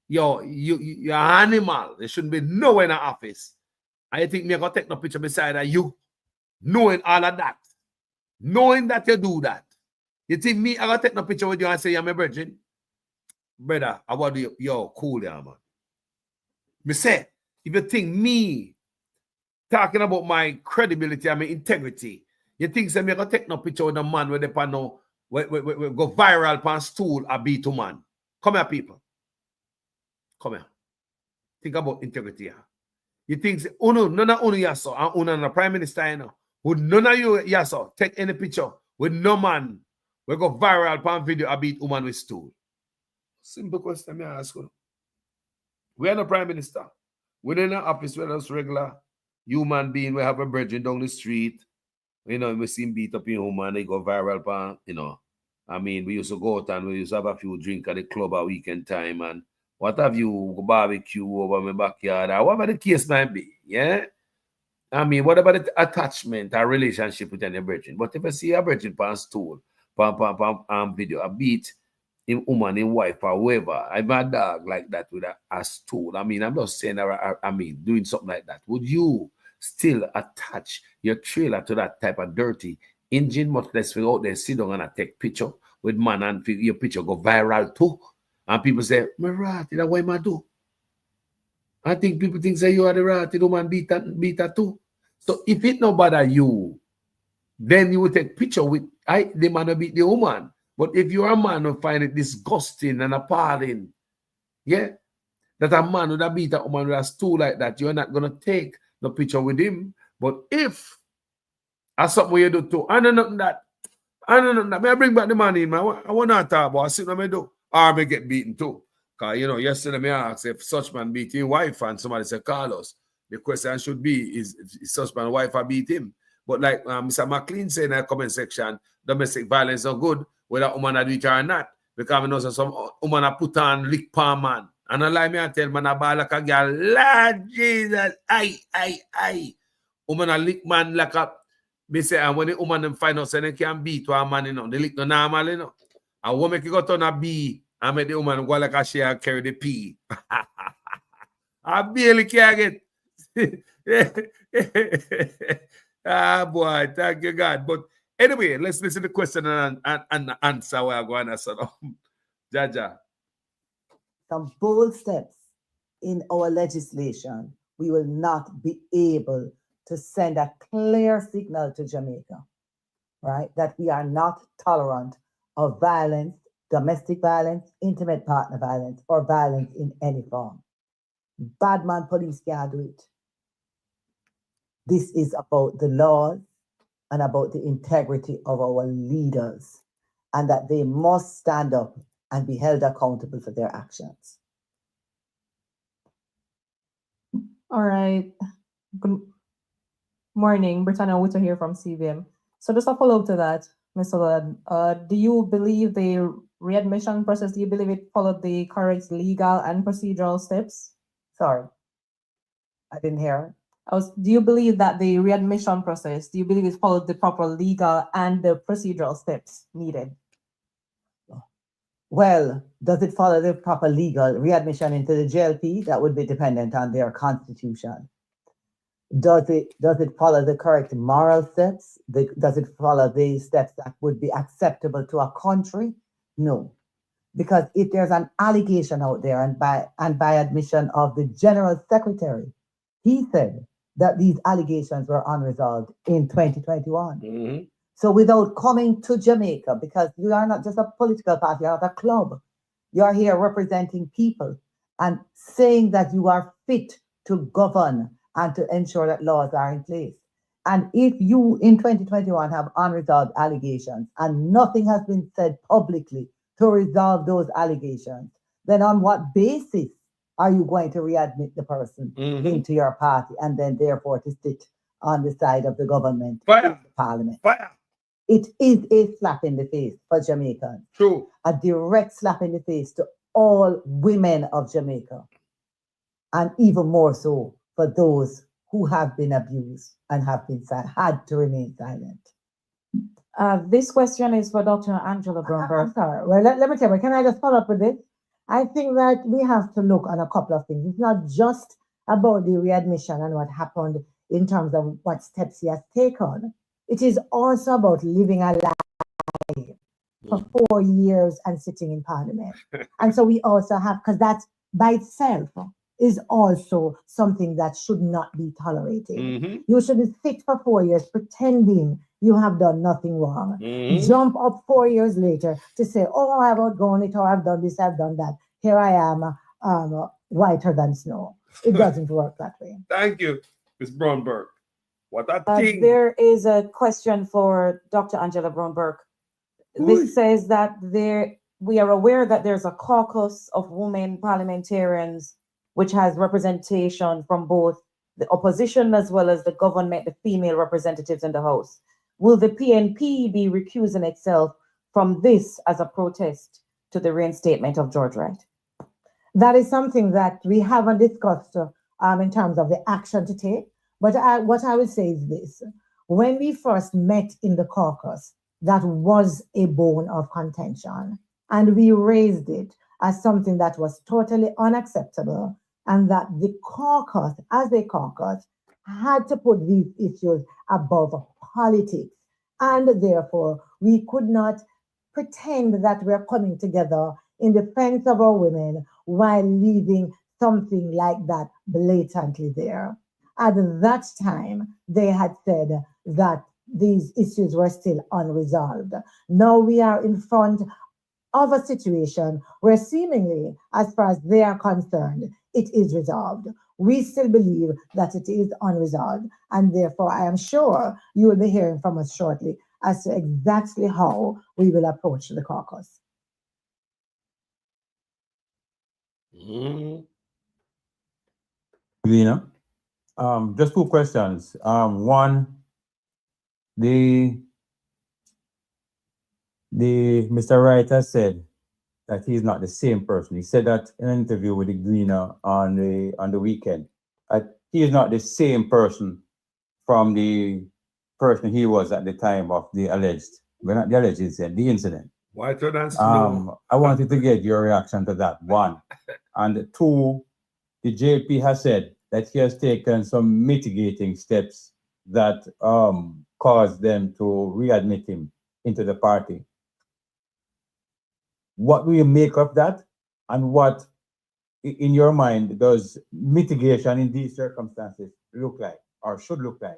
[SPEAKER 3] Yo, you're an animal. There shouldn't be nowhere in the office. I think me gonna take no picture beside of you, knowing all of that. Knowing that you do that. You think me I gonna take no picture with you and say you're my virgin? Brother, I want you, yo, cool there, man. Me say, if you think me talking about my credibility and my integrity, you think say me gonna take no picture with a man where they no we go viral pan stool or beat a man. Come here, people. Come here. Think about integrity. You think say, none of you yaso and uno the prime minister, you know, would none of you yaso take any picture with no man we go viral pan video or beat woman with stool? Simple question me ask you. We are the prime minister. We're in an office where us regular human being. We have a brethren down the street. You know, we see him beat up in woman, they go viral pan, you know. I mean, we used to go out and we used to have a few drink at the club at weekend time and what have you, barbecue over my backyard or whatever the case might be, yeah? I mean, what about the attachment or relationship with any brethren? But if I see a brethren pan stool, pan video, a beat in woman, in wife, or whoever, I'm a dog like that with a stool. I mean, I'm not saying, I mean, doing something like that. Would you still attach your trailer to that type of dirty engine, much less we out there sit down and take picture with man and your picture go viral too? And people say, "My rat, that's what I do." I think people think say you are the rat, the woman beat that too. So if it no bother you, then you will take picture with the man who beat the woman. But if you're a man who find it disgusting and appalling, yeah, that a man would have beat a woman with a stool like that, you're not gonna take the picture with him. But if that's something you do too, I know nothing that. May I bring back the money, man? I want to talk about see what I do. Or I may get beaten too. Because, you know, yesterday me asked if such man beat his wife and somebody said, Carlos, the question should be, is such man wife or beat him? But like Mr. McLean said in the comment section, domestic violence are good, whether a woman do it or not. Because I know some woman put on lick palm man. And I like me and tell man a ball like a girl, Lord Jesus, aye. Woman a lick man like a... Me say, and when the woman them find out, say they can't beat one man, you know, they look no normal, you know. And woman can go turn a B and make the woman go like a she and carry the P. I barely can't get. Ah, boy, thank you, God. But anyway, let's listen to the question and answer where I'm going to answer. Jaja.
[SPEAKER 7] Some bold steps in our legislation, we will not be able to send a clear signal to Jamaica, right? That we are not tolerant of violence, domestic violence, intimate partner violence, or violence in any form. Bad man police can't do it. This is about the laws and about the integrity of our leaders, and that they must stand up and be held accountable for their actions.
[SPEAKER 11] All right. Good morning, Britannia Witter here from CVM. So just a follow-up to that, Mr. Lord, do you believe the readmission process, do you believe it followed the correct legal and procedural steps?
[SPEAKER 7] Sorry, I didn't hear.
[SPEAKER 11] Do you believe that the readmission process, do you believe it followed the proper legal and the procedural steps needed?
[SPEAKER 7] Well, does it follow the proper legal readmission into the JLP? That would be dependent on their constitution. Does it follow the correct moral steps? Does it follow the steps that would be acceptable to a country? No. Because if there's an allegation out there, and by admission of the General Secretary, he said that these allegations were unresolved in 2021.
[SPEAKER 3] Mm-hmm.
[SPEAKER 7] So without coming to Jamaica, because you are not just a political party, you're not a club. You are here representing people and saying that you are fit to govern and to ensure that laws are in place. And if you in 2021 have unresolved allegations and nothing has been said publicly to resolve those allegations, then on what basis are you going to readmit the person into your party and then therefore to sit on the side of the government in the parliament? It is a slap in the face for Jamaicans.
[SPEAKER 3] True.
[SPEAKER 7] A direct slap in the face to all women of Jamaica. And even more so for those who have been abused and have been had to remain silent.
[SPEAKER 11] This question is for Dr. Angela Bromberg.
[SPEAKER 7] I'm sorry. Well, let me tell you, can I just follow up with this? I think that we have to look on a couple of things. It's not just about the readmission and what happened in terms of what steps he has taken. It is also about living a life for 4 years and sitting in parliament. And so we also have, because that by itself is also something that should not be tolerated. You shouldn't sit for 4 years pretending you have done nothing wrong. Jump up 4 years later to say, oh, I've outgone it, or I've done this, I've done that. Here I am, whiter than snow. It doesn't work that way.
[SPEAKER 3] Thank you, Ms. Bromberg. What a thing.
[SPEAKER 11] There is a question for Dr. Angela Bromberg. This says that we are aware that there's a caucus of women parliamentarians which has representation from both the opposition as well as the government, the female representatives in the House. Will the PNP be recusing itself from this as a protest to the reinstatement of George Wright?
[SPEAKER 7] That is something that we haven't discussed in terms of the action to take. But what I would say is this. When we first met in the caucus, that was a bone of contention. And we raised it as something that was totally unacceptable, and that the caucus, as a caucus, had to put these issues above politics. And therefore, we could not pretend that we're coming together in defense of our women while leaving something like that blatantly there. At that time, they had said that these issues were still unresolved. Now we are in front of a situation where seemingly, as far as they are concerned, it is resolved. We still believe that it is unresolved, and therefore I am sure you will be hearing from us shortly as to exactly how we will approach the caucus.
[SPEAKER 12] Just two questions. One, the Mr. Wright has said that he's not the same person. He said that in an interview with the Greener on the weekend. He is not the same person from the person he was at the time of the alleged, well, not the alleged incident, the incident.
[SPEAKER 3] Whiter than snow.
[SPEAKER 12] I wanted to get your reaction to that, one. And two, the JP has said that he has taken some mitigating steps that caused them to readmit him into the party. What do you make of that? And what, in your mind, does mitigation in these circumstances look like or should look like?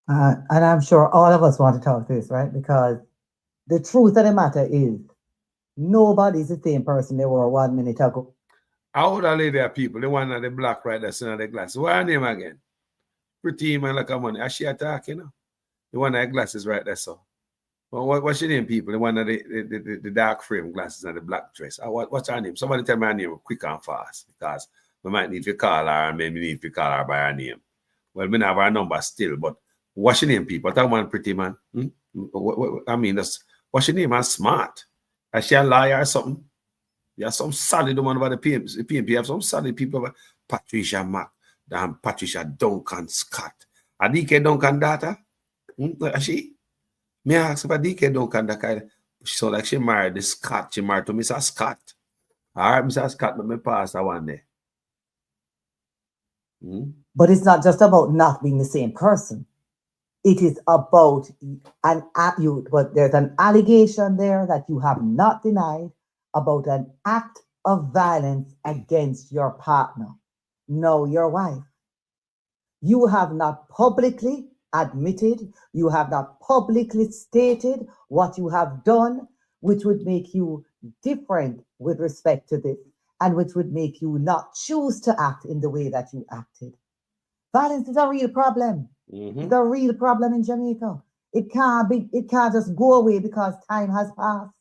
[SPEAKER 7] And I'm sure all of us want to talk this, right? Because the truth of the matter is nobody's the same person they were 1 minute ago.
[SPEAKER 3] How old are they people? The one at the black right there, sitting at the glass. What's her name again? Pretty man like a money. Is she attacking? You know? The one at the glasses right there, so. Well, what's your name, people? The one at the dark frame glasses and the black dress. What's her name? Somebody tell me her name quick and fast, because we might need to call her and maybe need to call her by her name. Well, we don't have her number still, but What's your name, people? That one pretty man. I mean, that's what's your name? I'm smart. Is she a liar or something? You have some solid one about the PMP. The PMP have some solid people about Patricia Mack, Patricia Duncan Scott. A DK Duncan daughter? Is she? Me ask if a DK Duncan that kind. So like she married the Scott. She married to Mr. Scott. All right, Mr. Scott, but me pass that one day.
[SPEAKER 7] But it's not just about not being the same person. It is about but there's an allegation there that you have not denied about an act of violence against your partner, no, your wife. You have not publicly admitted, you have not publicly stated what you have done, which would make you different with respect to this, and which would make you not choose to act in the way that you acted. Violence is a real problem. It's a real problem in Jamaica. It can't just go away because time has passed.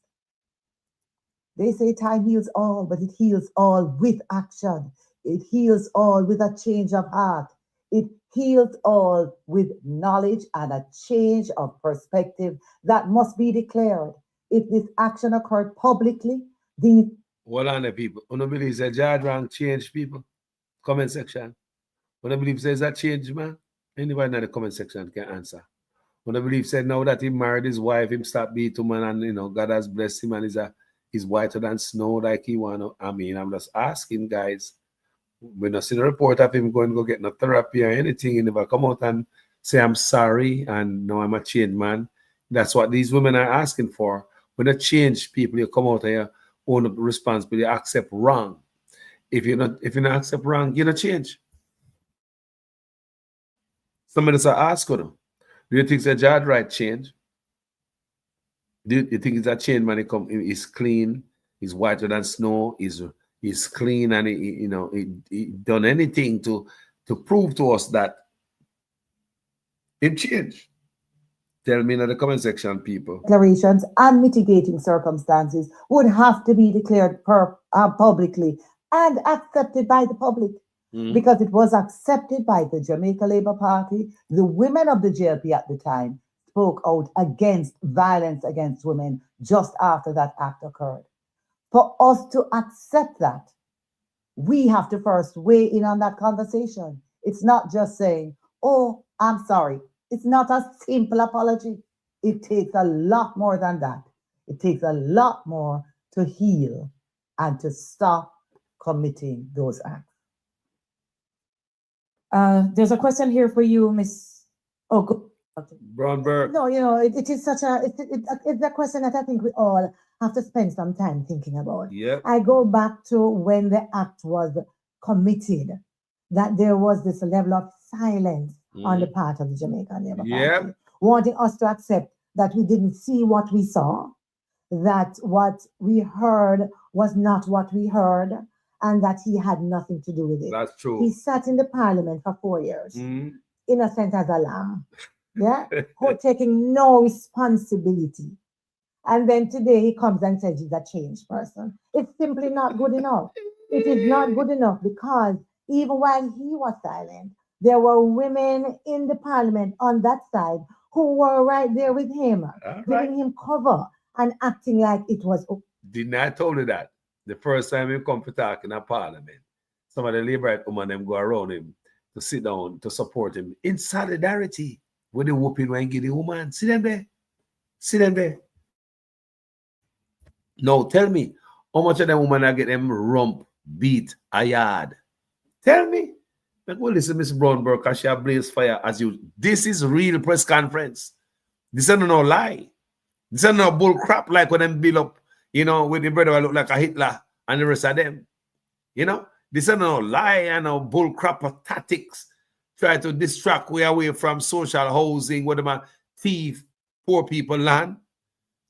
[SPEAKER 7] They say time heals all, but it heals all with action. It heals all with a change of heart. It heals all with knowledge and a change of perspective that must be declared. If this action occurred publicly,
[SPEAKER 3] What on the people? I don't believe that Jad Rank change people. Comment section. I don't believe says that change, man. Anybody in the comment section can answer. I don't believe said now that he married his wife, him stop beating man, and God has blessed him and he's whiter than snow like he wanna. I mean, I'm just asking, guys. We're not seeing a report of him going to go get no therapy or anything. He never come out and say I'm sorry and now I'm a changed man. That's what these women are asking for. When you change people, you come out of your own responsibility, accept wrong. If you not accept wrong, you not change. Somebody just ask them. Do you think it's a right change? Do you think it's a change when he's clean, he's whiter than snow, he's clean, and he done anything to prove to us that it changed? Tell me in the comment section, people.
[SPEAKER 7] Declarations and mitigating circumstances would have to be declared publicly and accepted by the public. Because it was accepted by the Jamaica Labour Party. The women of the JLP at the time spoke out against violence against women just after that act occurred. For us to accept that, we have to first weigh in on that conversation. It's not just saying, oh, I'm sorry. It's not a simple apology. It takes a lot more than that. It takes a lot more to heal and to stop committing those acts.
[SPEAKER 11] There's a question here for you, Miss. Oh, go. Okay.
[SPEAKER 3] Brownberg.
[SPEAKER 7] No, it is such it's a question that I think we all have to spend some time thinking about.
[SPEAKER 3] Yep.
[SPEAKER 7] I go back to when the act was committed, that there was this level of silence on the part of the Jamaican Labour Party, wanting us to accept that we didn't see what we saw, that what we heard was not what we heard, and that he had nothing to do with it.
[SPEAKER 3] That's true.
[SPEAKER 7] He sat in the parliament for 4 years, innocent as a lamb, taking no responsibility. And then today he comes and says he's a changed person. It's simply not good enough. It is not good enough because even while he was silent, there were women in the parliament on that side who were right there with him, giving him cover and acting like it was okay.
[SPEAKER 3] Didn't I told you that? The first time he come to talk in a parliament, some of the Labourite women them go around him to sit down to support him in solidarity with the whooping when he give the woman. See them there. See them there. Now tell me, how much of them women are get them rump beat a yard? Tell me. Like, well, listen, Miss Brownberg, because she a blaze fire as you. This is real press conference. This is no lie. This is no bull crap like when them build up, with the brother look like a Hitler and the rest of them. This is no lie and no bull crap of tactics. Try to distract we away from social housing, where them thief poor people land.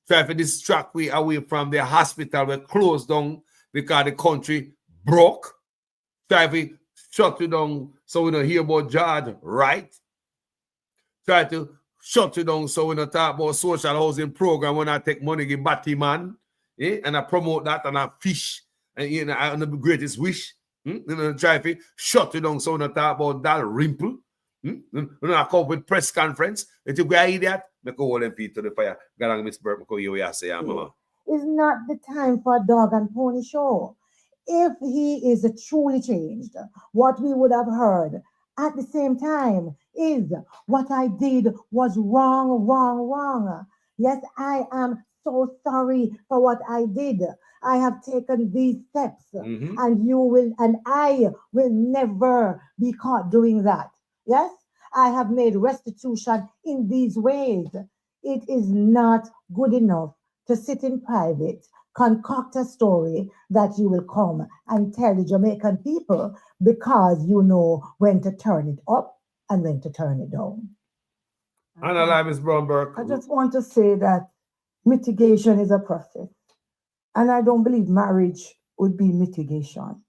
[SPEAKER 3] Try to distract we away from the hospital where closed down because the country broke. Try to shut you down so we don't hear about George, right? Try to shut you down so we don't talk about social housing program when I take money, give Batty man, and I promote that and I fish, and and the greatest wish. Try to shut you down so we don't talk about that rimple. I come with press conference. If you go idiot, make go hold them feet to the fire. Garang Miss Burke, make you say, mama.
[SPEAKER 7] It's not the time for a dog and pony show. If he is truly changed, what we would have heard at the same time is what I did was wrong, wrong, wrong. Yes, I am so sorry for what I did. I have taken these steps, and you will, and I will never be caught doing that. Yes, I have made restitution in these ways. It is not good enough to sit in private, concoct a story that you will come and tell the Jamaican people because you know when to turn it up and when to turn it down.
[SPEAKER 3] Analyze, Ms. Brownberg.
[SPEAKER 7] I just want to say that mitigation is a process. And I don't believe marriage would be mitigation.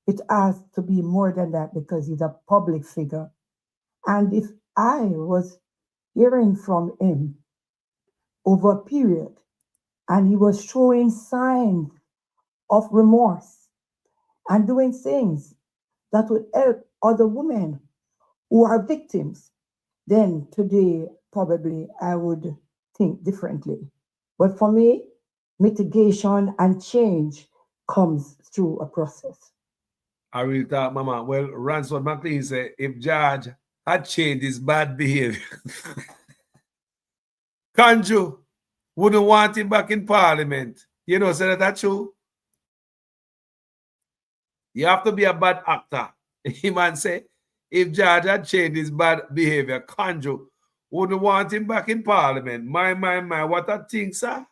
[SPEAKER 7] It has to be more than that because he's a public figure. And if I was hearing from him over a period and he was showing signs of remorse and doing things that would help other women who are victims, then today probably I would think differently. But for me, mitigation and change comes through a process.
[SPEAKER 3] I really thought, Mama, well, Ransford McLean said if George had changed his bad behavior, Kanju wouldn't want him back in Parliament. You know, so that's true. You have to be a bad actor. He man say, if George had changed his bad behavior, Kanju wouldn't want him back in Parliament. My, what a thing, sir.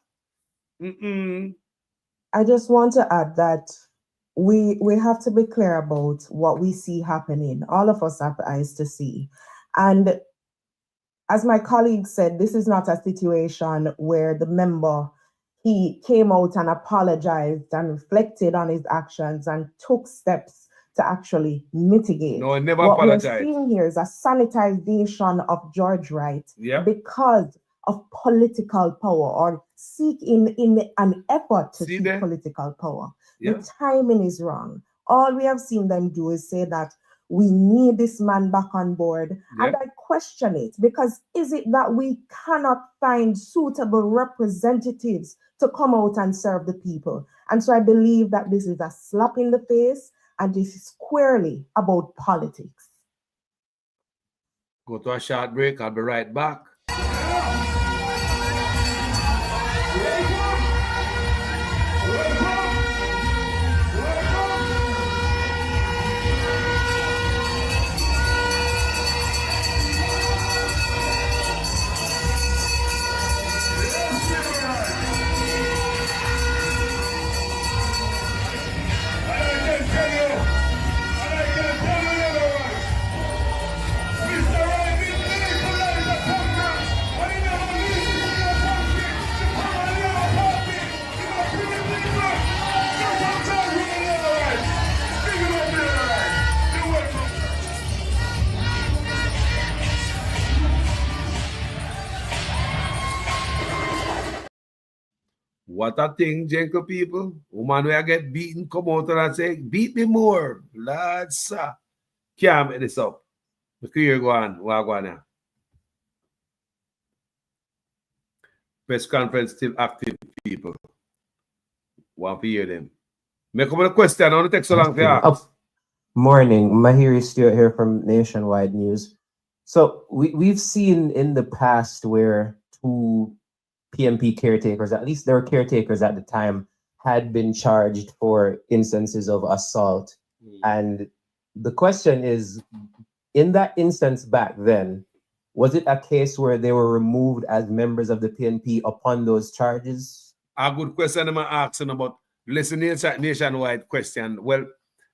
[SPEAKER 8] I just want to add that we have to be clear about what we see happening. All of us have eyes to see. And as my colleague said, this is not a situation where the member, he came out and apologized and reflected on his actions and took steps to actually mitigate.
[SPEAKER 3] No, I never
[SPEAKER 8] what
[SPEAKER 3] apologized.
[SPEAKER 8] What we're seeing here is a sanitization of George Wright
[SPEAKER 3] Yep.
[SPEAKER 8] because of political power or in an effort to seek political power.
[SPEAKER 3] Yeah.
[SPEAKER 8] The timing is wrong. All we have seen them do is say that we need this man back on board.
[SPEAKER 3] Yeah.
[SPEAKER 8] And I question it because is it that we cannot find suitable representatives to come out and serve the people? And so I believe that this is a slap in the face and this is squarely about politics.
[SPEAKER 3] Go to a short break. I'll be right back. What a thing, gentle people. Woman where I get beaten, come out and say, beat me more. Lads, can't make this up. Look here, go on. What go on now? Press conference still active, people. Want to hear them. Make up a question. I don't take so long to ask.
[SPEAKER 13] Morning. Mahiri Stewart here from Nationwide News. So we've seen in the past where two PMP caretakers, at least they were caretakers at the time, had been charged for instances of assault. And the question is, in that instance back then, was it a case where they were removed as members of the PNP upon those charges?
[SPEAKER 3] A good question I'm asking about. Listen, Nationwide question. Well,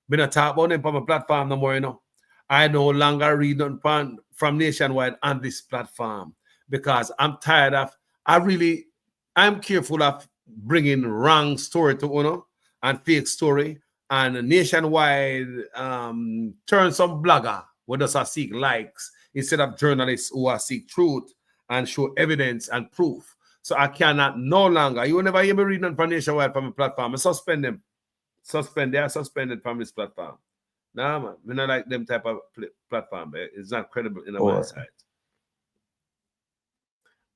[SPEAKER 3] been a talk about them from a platform no more, you know. I no longer read on from Nationwide on this platform because I'm tired of, I'm careful of bringing wrong story to Uno and fake story and Nationwide turn some blogger who does seek likes instead of journalists who are seek truth and show evidence and proof. So I cannot no longer, you will never hear me reading from Nationwide from a platform. I suspend them. They are suspended from this platform. Nah, man. We not like them type of platform. It's not credible in my
[SPEAKER 13] Or
[SPEAKER 3] side.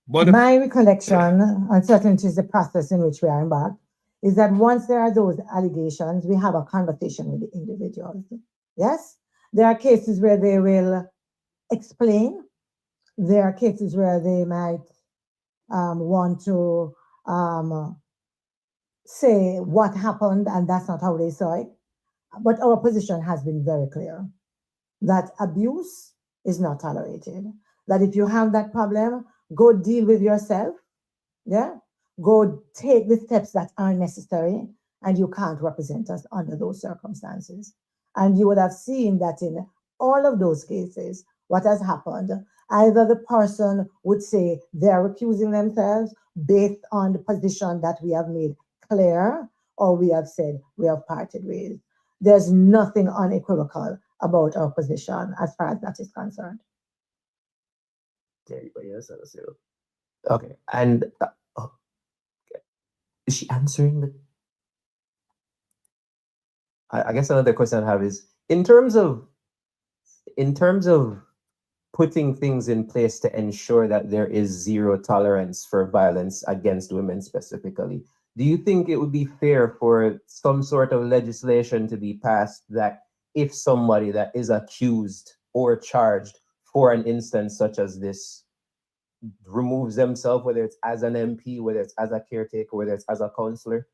[SPEAKER 3] But
[SPEAKER 7] My recollection, and certainly is the process in which we are embarked, is that once there are those allegations, we have a conversation with the individuals. Yes? There are cases where they will explain. There are cases where they might want to say what happened and that's not how they saw it. But our position has been very clear that abuse is not tolerated. That if you have that problem, go deal with yourself. Yeah. Go take the steps that are necessary, and you can't represent us under those circumstances. And you would have seen that in all of those cases, what has happened, either the person would say they're recusing themselves based on the position that we have made clear, or we have said we have parted ways. There's nothing unequivocal about our position as far as that is concerned.
[SPEAKER 13] anybody else have a say? Okay, and is she answering the? I guess another question I have is in terms of putting things in place to ensure that there is zero tolerance for violence against women specifically. Do you think it would be fair for some sort of legislation to be passed that if somebody that is accused or charged for an instance such as this removes themselves, whether it's as an MP, whether it's as a caretaker, whether it's as a councillor?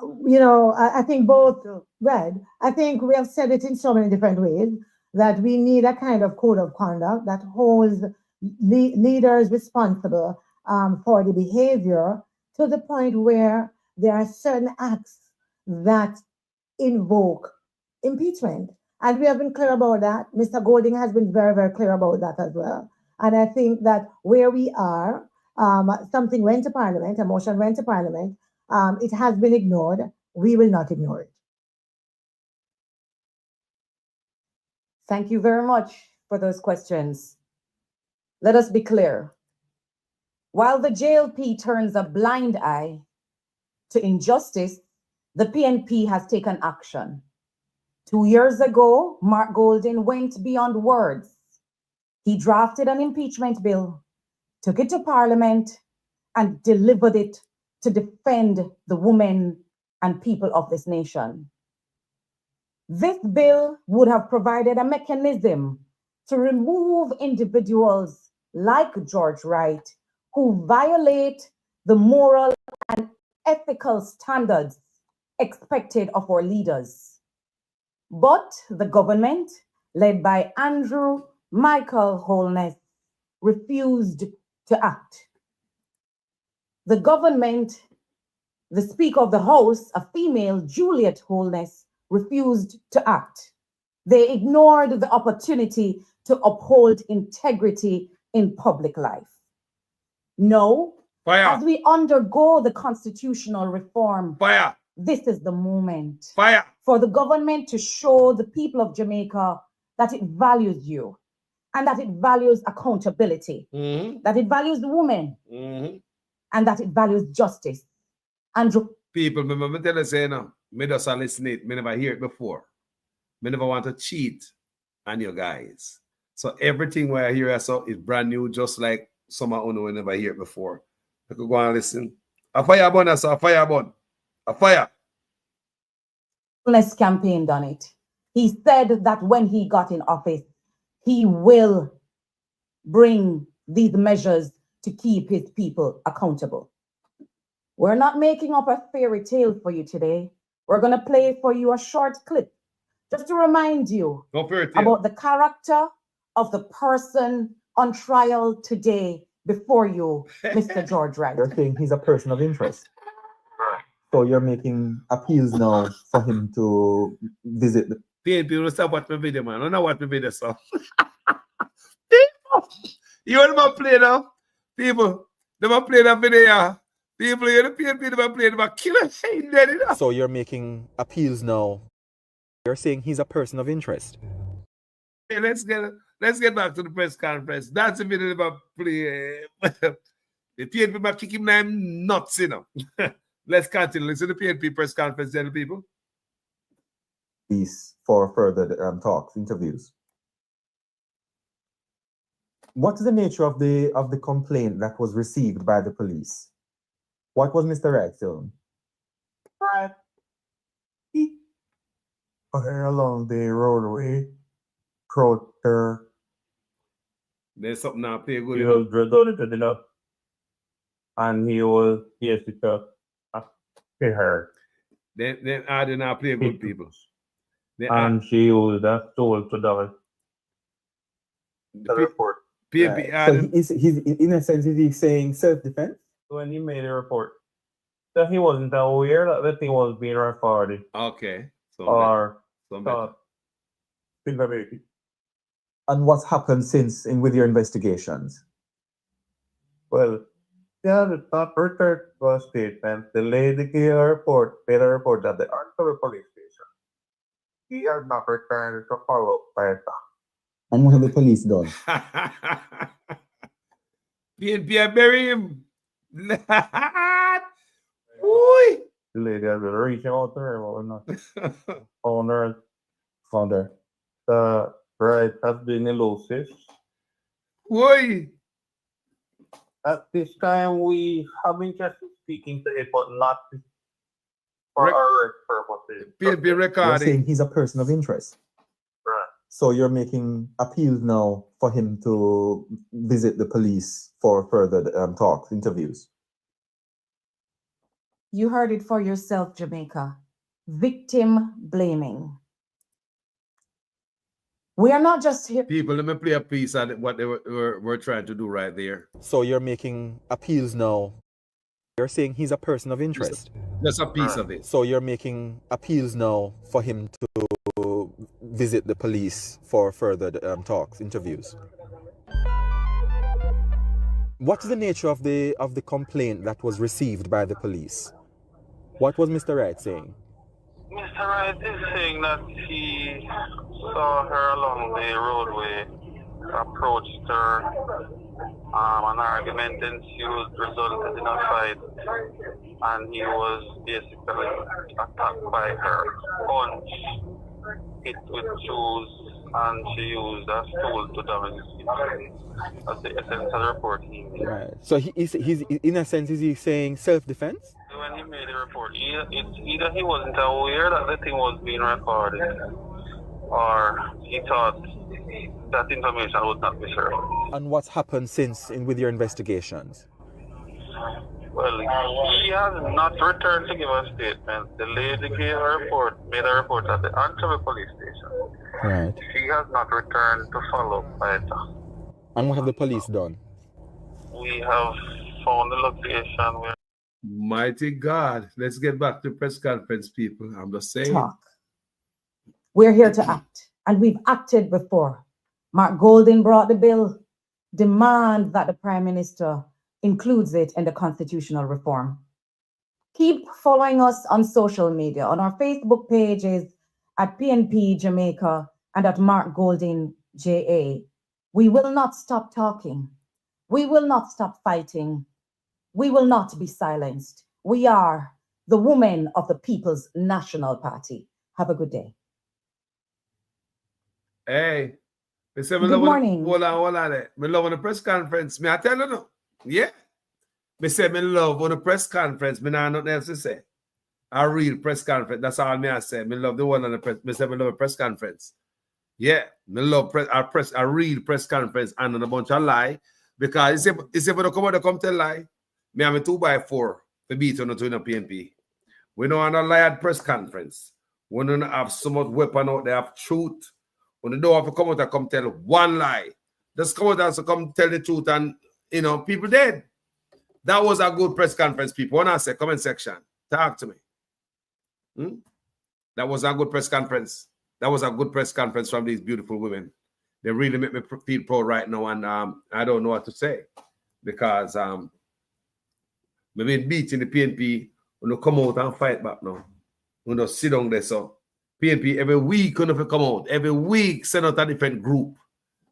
[SPEAKER 7] You know, I think both, Red, I think we have said it in so many different ways that we need a kind of code of conduct that holds leaders responsible for the behavior to the point where there are certain acts that invoke impeachment. And we have been clear about that. Mr. Golding has been very, very clear about that as well. And I think that where we are, something went to Parliament, a motion went to Parliament, it has been ignored. We will not ignore it.
[SPEAKER 11] Thank you very much for those questions. Let us be clear. While the JLP turns a blind eye to injustice, the PNP has taken action. 2 years ago, Mark Golding went beyond words. He drafted an impeachment bill, took it to Parliament, and delivered it to defend the women and people of this nation. This bill would have provided a mechanism to remove individuals like George Wright who violate the moral and ethical standards expected of our leaders. But the government, led by Andrew Michael Holness, refused to act. The government, the Speaker of the House, a female, Juliet Holness, refused to act. They ignored the opportunity to uphold integrity in public life. No, as we undergo the constitutional reform, this is the moment for the government to show the people of Jamaica that it values you and that it values accountability, that it values women, and that it values justice. Andrew.
[SPEAKER 3] People, me tell you say now, me just listen it, me never hear it before. Me never want to cheat on you guys. So everything where I hear so is brand new, just like some of you never hear it before. You could go and listen. A fire burn, a fire burn. A fire.
[SPEAKER 11] Less campaigned on it. He said that when he got in office, he will bring these measures to keep his people accountable. We're not making up a fairy tale for you today. We're going to play for you a short clip just to remind you about the character of the person on trial today before you, Mr. George Wright.
[SPEAKER 4] You're saying he's a person of interest. So you're making appeals now for him to visit the
[SPEAKER 3] people stop watch my video, man. I don't know what my video so. People, you want to play now? People, they want to play that video. People, you want to play them killer shade dead enough.
[SPEAKER 4] So you're making appeals now. You're saying he's a person of interest.
[SPEAKER 3] Hey, let's get back to the press conference. That's a video about play. The PNP might kick him nine nuts, you know. Let's continue. Listen to the PNP press conference, then people.
[SPEAKER 4] police for further talks, interviews. What is the nature of the complaint that was received by the police? What was Mr. Wright saying? Right. Along the roadway, Croter.
[SPEAKER 3] There's something now play good.
[SPEAKER 12] He
[SPEAKER 3] You know?
[SPEAKER 12] was resorted enough. And he was, yes, it's her.
[SPEAKER 3] Then I did not play good people.
[SPEAKER 12] And she was told to die. The report.
[SPEAKER 3] PNP
[SPEAKER 4] So he's in a sense, is he saying self-defense?
[SPEAKER 12] When he made a report, that he wasn't aware that the thing was being recorded.
[SPEAKER 3] Okay.
[SPEAKER 12] Or
[SPEAKER 4] and what's happened since with your investigations?
[SPEAKER 12] Well, yeah, the top returned to a statement. The lady gave a report, made a report at the Anchorage police station. He has not returned to follow up by that.
[SPEAKER 4] And what have the police done?
[SPEAKER 3] PNP, I bury him.
[SPEAKER 12] The lady has been reaching out to her, but not found her. The right has been elusive.
[SPEAKER 3] Why?
[SPEAKER 12] At this time, we have interest in speaking to it, but not for our purposes.
[SPEAKER 3] PNP recording.
[SPEAKER 4] You're saying he's a person of interest.
[SPEAKER 12] Right.
[SPEAKER 4] So you're making appeals now for him to visit the police for further talks, interviews.
[SPEAKER 11] You heard it for yourself, Jamaica. Victim blaming. We are not just here.
[SPEAKER 3] People, let me play a piece of what they were trying to do right there.
[SPEAKER 4] So you're making appeals now. You're saying he's a person of interest.
[SPEAKER 3] Just a piece of it.
[SPEAKER 4] So you're making appeals now for him to visit the police for further talks, interviews. What is the nature of the complaint that was received by the police? What was Mr. Wright saying?
[SPEAKER 5] Mr. Wright is saying that he saw her along the roadway, approached her, an argument ensued, resulted in a fight, and he was basically attacked by her, punched, hit with shoes, and she used a stool to damage his feet. That's the essence of the report he made.
[SPEAKER 4] Right. So he's in a sense, is he saying self-defense?
[SPEAKER 5] When he made the report, either he wasn't aware that the thing was being recorded, or he thought that information would not be shared.
[SPEAKER 4] And what's happened since with your investigations?
[SPEAKER 5] Well, he has not returned to give a statement. The lady gave a report, made a report at the Anchorage police station.
[SPEAKER 4] Right.
[SPEAKER 5] She has not returned to follow up either.
[SPEAKER 4] And what have the police done?
[SPEAKER 5] We have found the location where.
[SPEAKER 3] Mighty God. Let's get back to press conference, people. I'm just saying.
[SPEAKER 6] Talk. We're here to act, and we've acted before. Mark Golding brought the bill, demand that the Prime Minister includes it in the constitutional reform. Keep following us on social media, on our Facebook pages at PNP Jamaica and at Mark Golding JA. We will not stop talking. We will not stop fighting. We will not be silenced. We are the women of the People's National Party. Have a good day.
[SPEAKER 3] Hey,
[SPEAKER 6] Good morning.
[SPEAKER 3] Hold on. Me love on the press conference. Me I tell you no. Yeah. Me say me love on the press conference. Me nah nothing else to say. A real press conference. That's all me I say. Me love the one on the press. Me say me love a press conference. Yeah. Me love a real press conference and on a bunch of lie. Because it's if you come out to come tell lie. Me have a 2x4 for beat on the PNP. We don't want a lie at press conference. We don't have so much weapon out there of truth. When you don't have to come out and come tell one lie. Just come out and come tell the truth and, people dead. That was a good press conference, people. When I say comment section, talk to me. That was a good press conference. That was a good press conference from these beautiful women. They really make me feel proud right now, and I don't know what to say because we've been beating the PNP. When you come out and fight back now, when you sit down there, so PNP every week when you come out, every week send out a different group.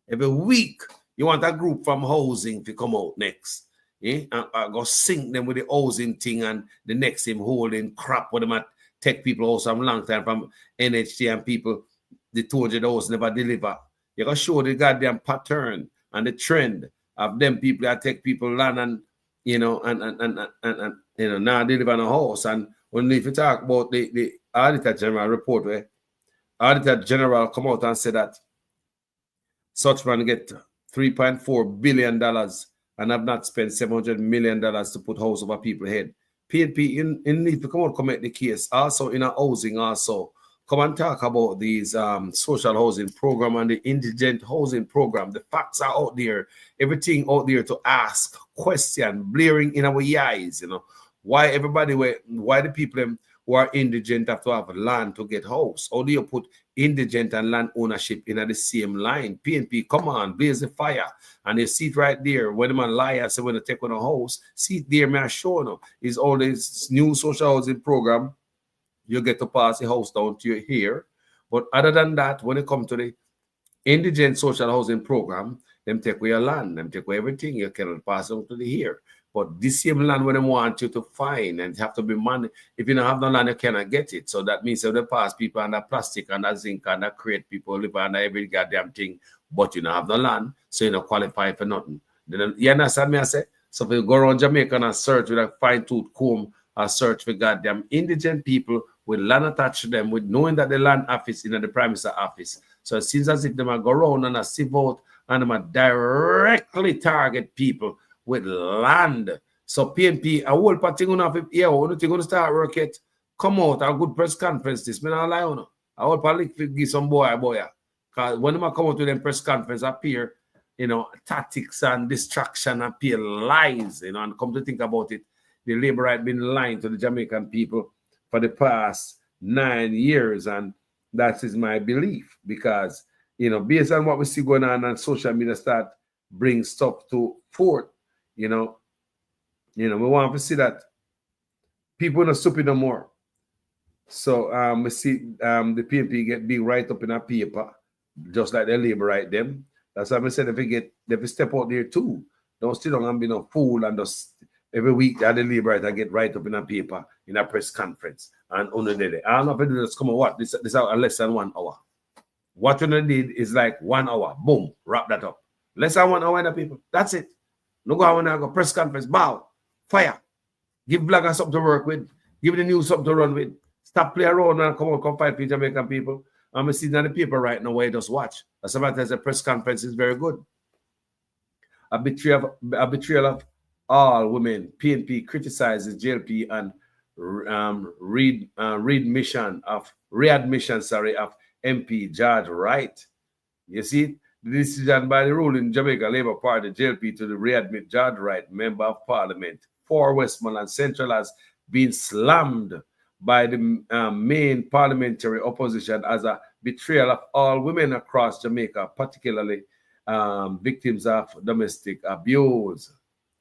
[SPEAKER 3] Every week you want a group from housing to come out next. Yeah? And go sync them with the housing thing, and the next him holding crap with them at take people out some long time from NHT and people, they told you those never deliver. You gotta show the goddamn pattern and the trend of them people that take people land and you know and you know now they live in a house. And when if you talk about the Auditor General report where Auditor General come out and say that such man get $3.4 billion and have not spent $700 million to put house over people's head. PNP in need to come out, come make the case. Also in a housing, also come and talk about these social housing program and the indigent housing program. The facts are out there, everything out there to ask question, blaring in our eyes, you know. Why everybody, why the people who are indigent have to have land to get house? How do you put indigent and land ownership in the same line? PNP, come on, blaze the fire. And you see it right there. When man lie, say when they take on a house, see it there, man, show no. Is all this new social housing program. You get to pass the house down to your here. But other than that, when it comes to the indigent social housing program, them take away your land, them take away everything. You cannot pass it to the here. But this same land when they want you to find and have to be money. If you don't have no land, you cannot get it. So that means if they pass people under plastic, under zinc, under crate, people live under every goddamn thing, but you don't have no land, so you don't qualify for nothing. Then you understand me? I say? So if you go around Jamaica and search with a fine-tooth comb, or search for goddamn indigent people with land attached to them, with knowing that the land office in the Prime Minister office. So it seems as if they might go around and see vote and they might directly target people with land. So PNP, a whole party going to have here, when you going to start work it, come out, a good press conference, this, man, I lie on. I will probably give some boy. Because when they come out to them press conference, appear, you know, tactics and distraction appear lies, you know, and come to think about it, the labor had been lying to the Jamaican people for the past 9 years, and that is my belief because, you know, based on what we see going on social media start bring stuff to forth, you know, we want to see that people not stupid no more. So we see the PNP get big right up in a paper, just like the labor right them. That's why I said if we step out there too, don't sit down and be no fool and just every week the labor right get right up in a paper in a press conference and on the day. I don't know if it just come on what this is less than 1 hour. What you did is like 1 hour, boom, wrap that up. Less than 1 hour in the people. That's it. No go on go press conference, bow, fire. Give bloggers something to work with. Give the news something to run with. Stop play around and come fight for Jamaican people. I'm seeing on the paper right now where you just watch. As a matter as a press conference is very good. A betrayal of all women. PNP criticizes JLP and readmission of MP George Wright. You see, the decision by the ruling Jamaica Labour Party JLP to readmit George Wright, Member of Parliament for Westmoreland Central, has been slammed by the main parliamentary opposition as a betrayal of all women across Jamaica, particularly victims of domestic abuse.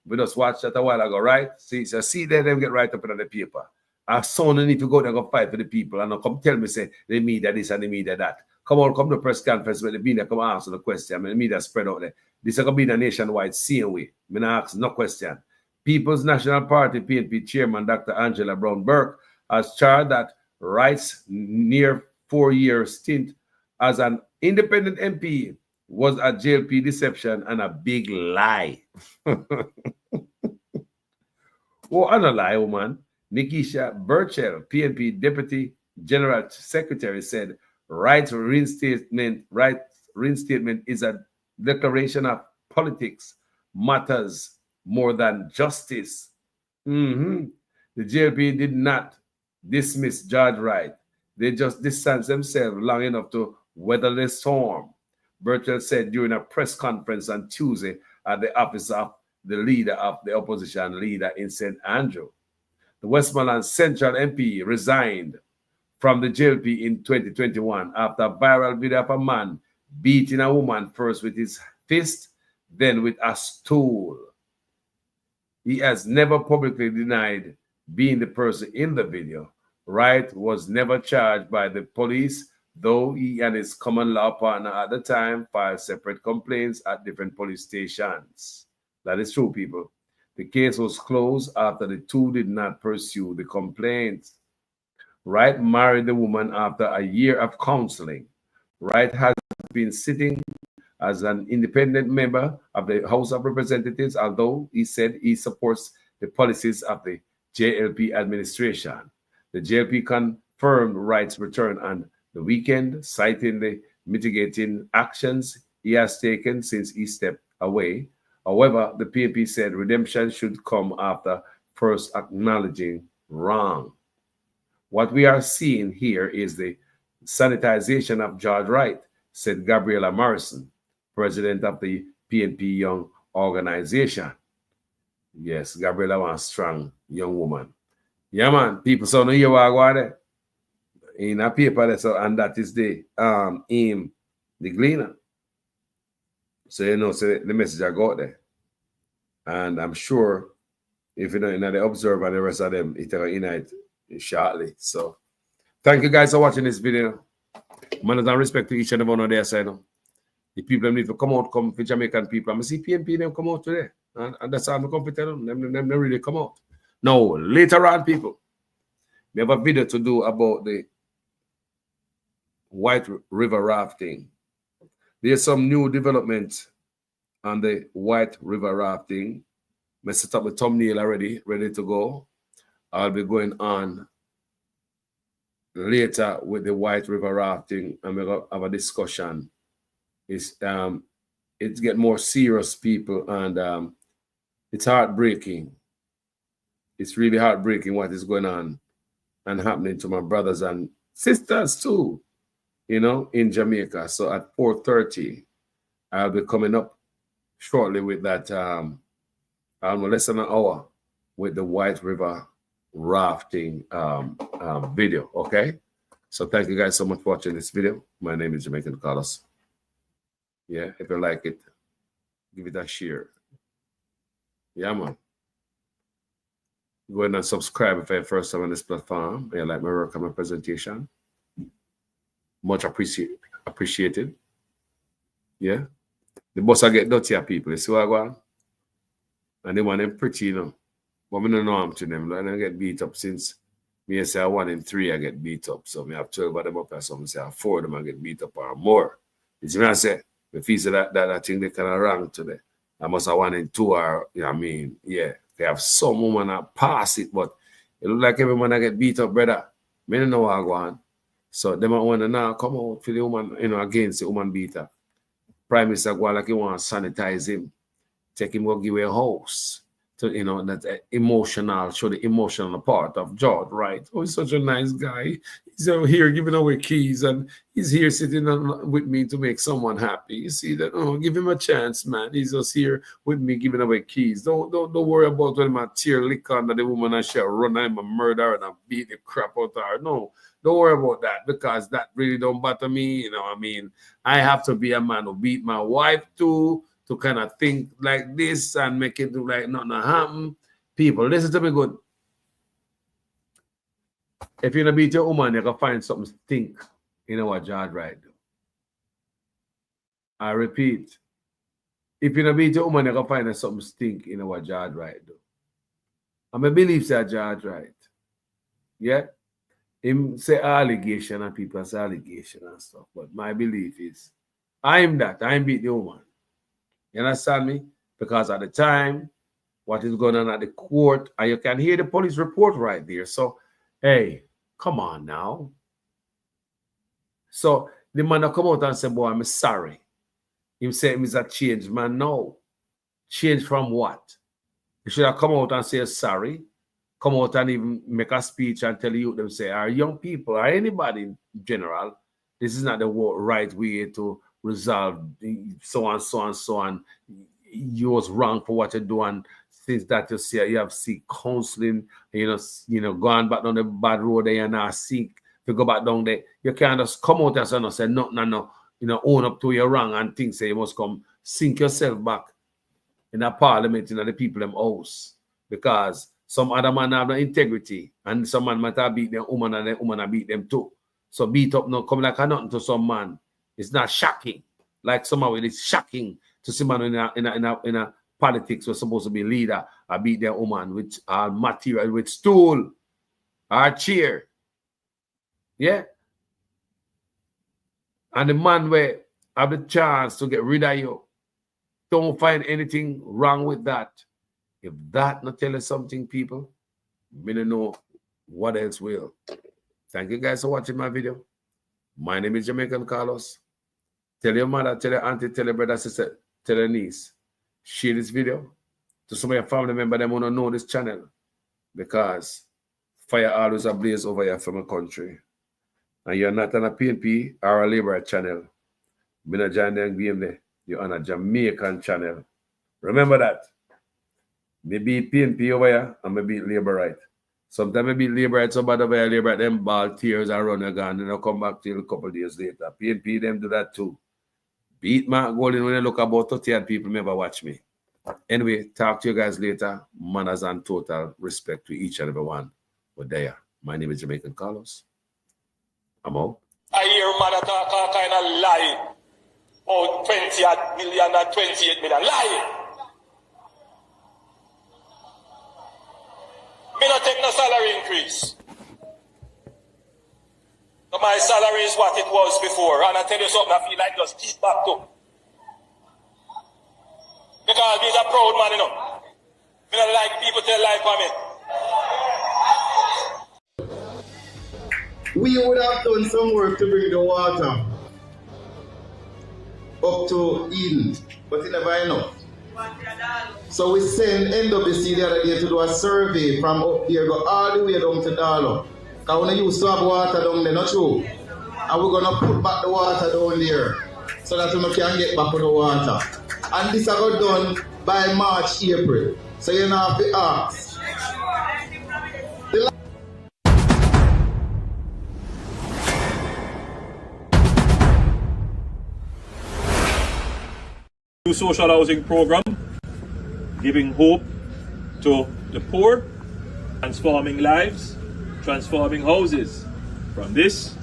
[SPEAKER 3] We just watched that a while ago, right? See there, them get right up in the paper. Our son need to go there and go fight for the people and come tell me, say, the media this and the media that. Come to press conference where the media come answer the question. I mean, the media spread out there. This is going to be the nationwide same way. I ask no question. People's National Party, PNP Chairman Dr. Angela Brown Burke has charged that Wright's near 4-year stint as an independent MP was a JLP deception and a big lie. Oh, and a lie, woman. Nikisha Burchell, PNP Deputy General Secretary, said Wright's reinstatement is a declaration of politics matters more than justice. The JLP did not dismiss George Wright. They just distanced themselves long enough to weather the storm. Burchell said during a press conference on Tuesday at the office of the leader of the opposition leader in St. Andrew. The Westmoreland Central MP resigned from the JLP in 2021 after a viral video of a man beating a woman first with his fist, then with a stool. He has never publicly denied being the person in the video. Wright was never charged by the police, though he and his common law partner at the time filed separate complaints at different police stations. That is true, people. The case was closed after the two did not pursue the complaints. Wright married the woman after a year of counseling. Wright has been sitting as an independent member of the House of Representatives, although he said he supports the policies of the JLP administration. The JLP confirmed Wright's return on the weekend, citing the mitigating actions he has taken since he stepped away. However, the PNP said redemption should come after first acknowledging wrong. What we are seeing here is the sanitization of George Wright, said Gabriela Morrison, president of the PNP Young Organization. Yes, Gabriela was a strong young woman. Yeah, man, people so know you are there in a paper that's and that is the Gleaner. So you know, so the message I got there. And I'm sure if you know in the Observer and the rest of them, it'll unite shortly. So thank you guys for watching this video. Manners and respect to each and every one on their side. The people need to come out, come for Jamaican people. I'm see PNP them come out today. And that's how I'm going to tell them. Them really come out. Now, later on, people, we have a video to do about the White River rafting. There's some new development on the White River rafting. I set up the thumbnail already, ready to go. I'll be going on later with the White River rafting, and we're going to have a discussion. It's get more serious, people, and it's heartbreaking. It's really heartbreaking what is going on and happening to my brothers and sisters too, you know, in Jamaica. So at 4:30, I'll be coming up shortly with that, less than an hour with the White River rafting video, okay? So thank you guys so much for watching this video. My name is Jamaican Carlos. Yeah, if you like it, give it a share. Yeah, man. Go ahead and subscribe if you're first time on this platform. You like my work and my presentation. Much appreciated. Yeah. The boss I get dirty people. You see what I go on? And they want them pretty, you know. But I don't know I'm to them. I don't get beat up since me say 1 in 3 I get beat up. So I have 12 of them up, or something say 4 of them I get beat up or more. You see what I say? The fees that thing they kind of wrong today. I must have 1 in 2 or, you know what I mean? Yeah. They have some woman that pass it, but it look like every man that get beat up, brother. Me don't know what I go on. So they might want to now come out for the woman, you know, against the woman beater. Prime Minister go on like he want to sanitize him. Take him go give away a house. To, you know, that emotional, show the emotional part of George, right? Oh, he's such a nice guy. He's out here giving away keys, and he's here sitting with me to make someone happy. You see that? Oh, give him a chance, man. He's just here with me giving away keys. Don't worry about when I tear liquor under the woman and she'll run and I'm a murderer and I beat the crap out of her. No, don't worry about that, because that really don't bother me. You know what I mean? I have to be a man who beat my wife too, to kind of think like this and make it look like nothing happen. People, listen to me good. If you're going to beat your woman, you can find something to think in what George Wright do. I repeat, if you're going to beat your woman, you can find something to think in what George Wright do. And I believe that George Wright. Yeah? Him say allegation and people say allegation and stuff. But my belief is, I'm beat the woman. You understand me? Because at the time, what is going on at the court, and you can hear the police report right there. So, hey, come on now. So the man that come out and say, boy, I'm sorry. Him say he's a changed man. No. Change from what? He should have come out and say sorry. Come out and even make a speech and tell you them say, our young people, or anybody in general, this is not the right way to resolve so on, so on, so on. You was wrong for what you do, and since that you see you have seek counseling, you know, going back down the bad road there and now seek to go back down there. You can't just come out and say no, you know, own up to your wrong and think say you must come sink yourself back in a parliament in the people them house, because some other man have no integrity and some man might have beat them woman and the woman have beat them too. So beat up no come like a nothing to some man. It's not shocking. Like somehow it is shocking to see man in a politics was supposed to be leader. I beat their woman with material, with stool, or chair. Yeah. And the man where have the chance to get rid of you, don't find anything wrong with that. If that not tell us something, people, me don't know what else will. Thank you guys for watching my video. My name is Jamaican Carlos. Tell your mother, tell your auntie, tell your brother, sister, tell your niece. Share this video to some of your family members that want to know this channel, because fire always ablaze over here from a country. And you're not on a PNP or a Labour channel. Me not join them game there. You're on a Jamaican channel. Remember that. Me beat PNP over here and me beat Labour right. Sometimes I beat Labour right, somebody over here, Labour right, them ball tears and run again, and I'll come back till a couple of days later. PNP them do that too. Beat Mark Golden when I look about 30 people never watch me. Anyway, talk to you guys later. Manners and total respect to each and every one. But there, my name is Jamaican Carlos. I'm out.
[SPEAKER 14] I hear man talk all kind of lie. Oh, 20 million and 28 million. Lie. Me not take no salary increase. So my salary is what it was before. And I tell you something, I feel like just keep back to. Because he's a proud man, you know. Me not like people tell lie for me.
[SPEAKER 15] We would have done some work to bring the water up to Eden, but it never enough. So we sent NWC the other day to do a survey from up here, go all the way down to Darlow. Because we used to have water down there, not true? And we're going to put back the water down there so that we can get back to the water. And this got done by March, April. So you don't have to ask.
[SPEAKER 16] Social housing program, giving hope to the poor, transforming lives, transforming houses, from this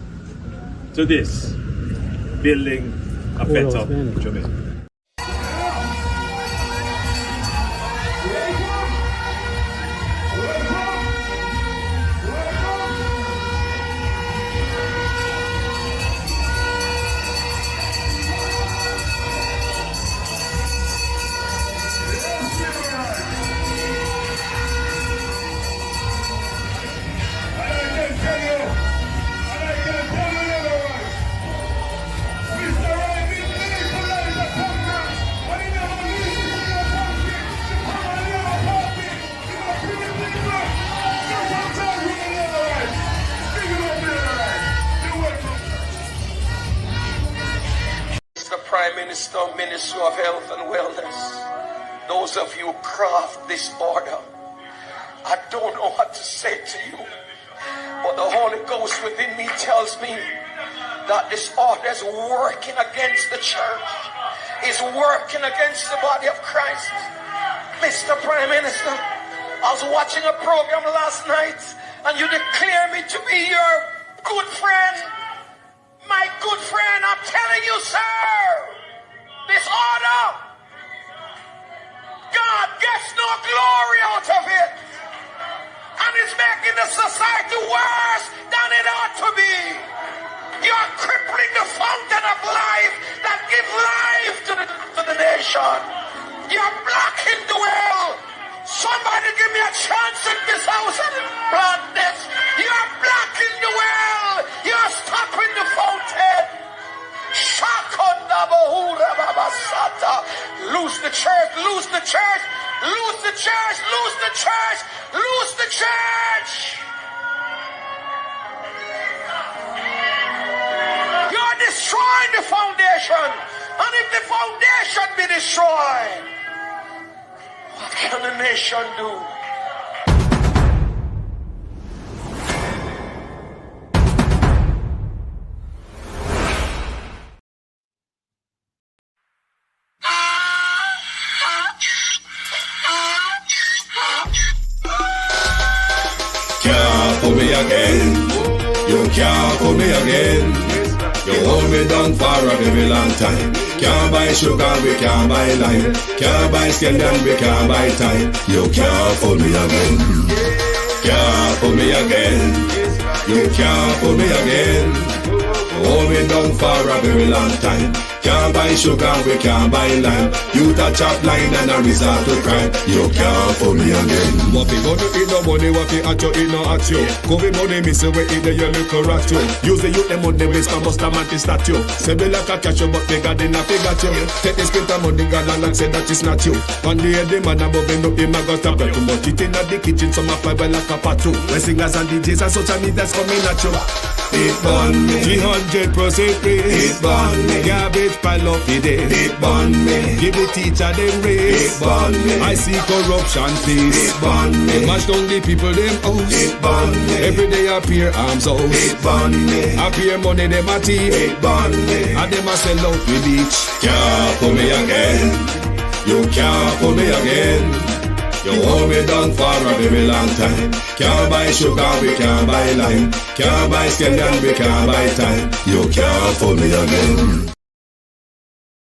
[SPEAKER 16] to this, building a better Jamaica.
[SPEAKER 14] Ministry of Health and Wellness, those of you who craft this order, I don't know what to say to you, but the Holy Ghost within me tells me that this order is working against the church, is working against the body of Christ. Mr. Prime Minister, I was watching a program last night and you declare me to be your good friend, my good friend. I'm telling you, sir, this order, God gets no glory out of it. And it's making the society worse than it ought to be. You're crippling the fountain of life that gives life to the nation. You're blocking the well. Somebody give me a chance in this house and plant this. You're blocking the well. You're stopping the fountain. Lose the church, lose the church, lose the church, lose the church, lose the church. You're destroying the foundation. And if the foundation be destroyed, what can the nation do?
[SPEAKER 17] Again, you can't fool me again. You hold me down for a very long time. Can't buy sugar, we can't buy lime. Can't buy scandal, we can't buy time. You can't fool me again. Can't fool me again. You can't fool me again. Hold me down for a very long time. Can't buy sugar, we can't buy lime. You touch up line and a resort to crime. You can't fool me again.
[SPEAKER 18] What fi go to eat no money, what fi at you, it no at you. Covid money, miss away, eat the your little rat you. Use the youth, them money, waste my bust a man to statue. Say be like a cash, but bigger than a figure you. Take the spit of money, God and say that it's not you. One day the man above end up him, I got stop too much. It in the kitchen, some a fly well like a patu. When singers and DJs and social media's coming at you.
[SPEAKER 17] It burn me.
[SPEAKER 18] 300% raise.
[SPEAKER 17] It burn me.
[SPEAKER 18] Garbage pile up the day.
[SPEAKER 17] It burn me.
[SPEAKER 18] Give the teacher them raise.
[SPEAKER 17] It burn me.
[SPEAKER 18] I see corruption please.
[SPEAKER 17] It burn me.
[SPEAKER 18] They mash down the people them house.
[SPEAKER 17] It burn me.
[SPEAKER 18] Every day appear arms out.
[SPEAKER 17] It burn me.
[SPEAKER 18] Appear money them a thief.
[SPEAKER 17] It burn me.
[SPEAKER 18] And them a sell out with each.
[SPEAKER 17] Can't fool me again. You can't fool me again. You hold me down for a very long time. Can't buy sugar, we can't buy lime. Can't buy scallion, we can't buy time. You can't fool me again.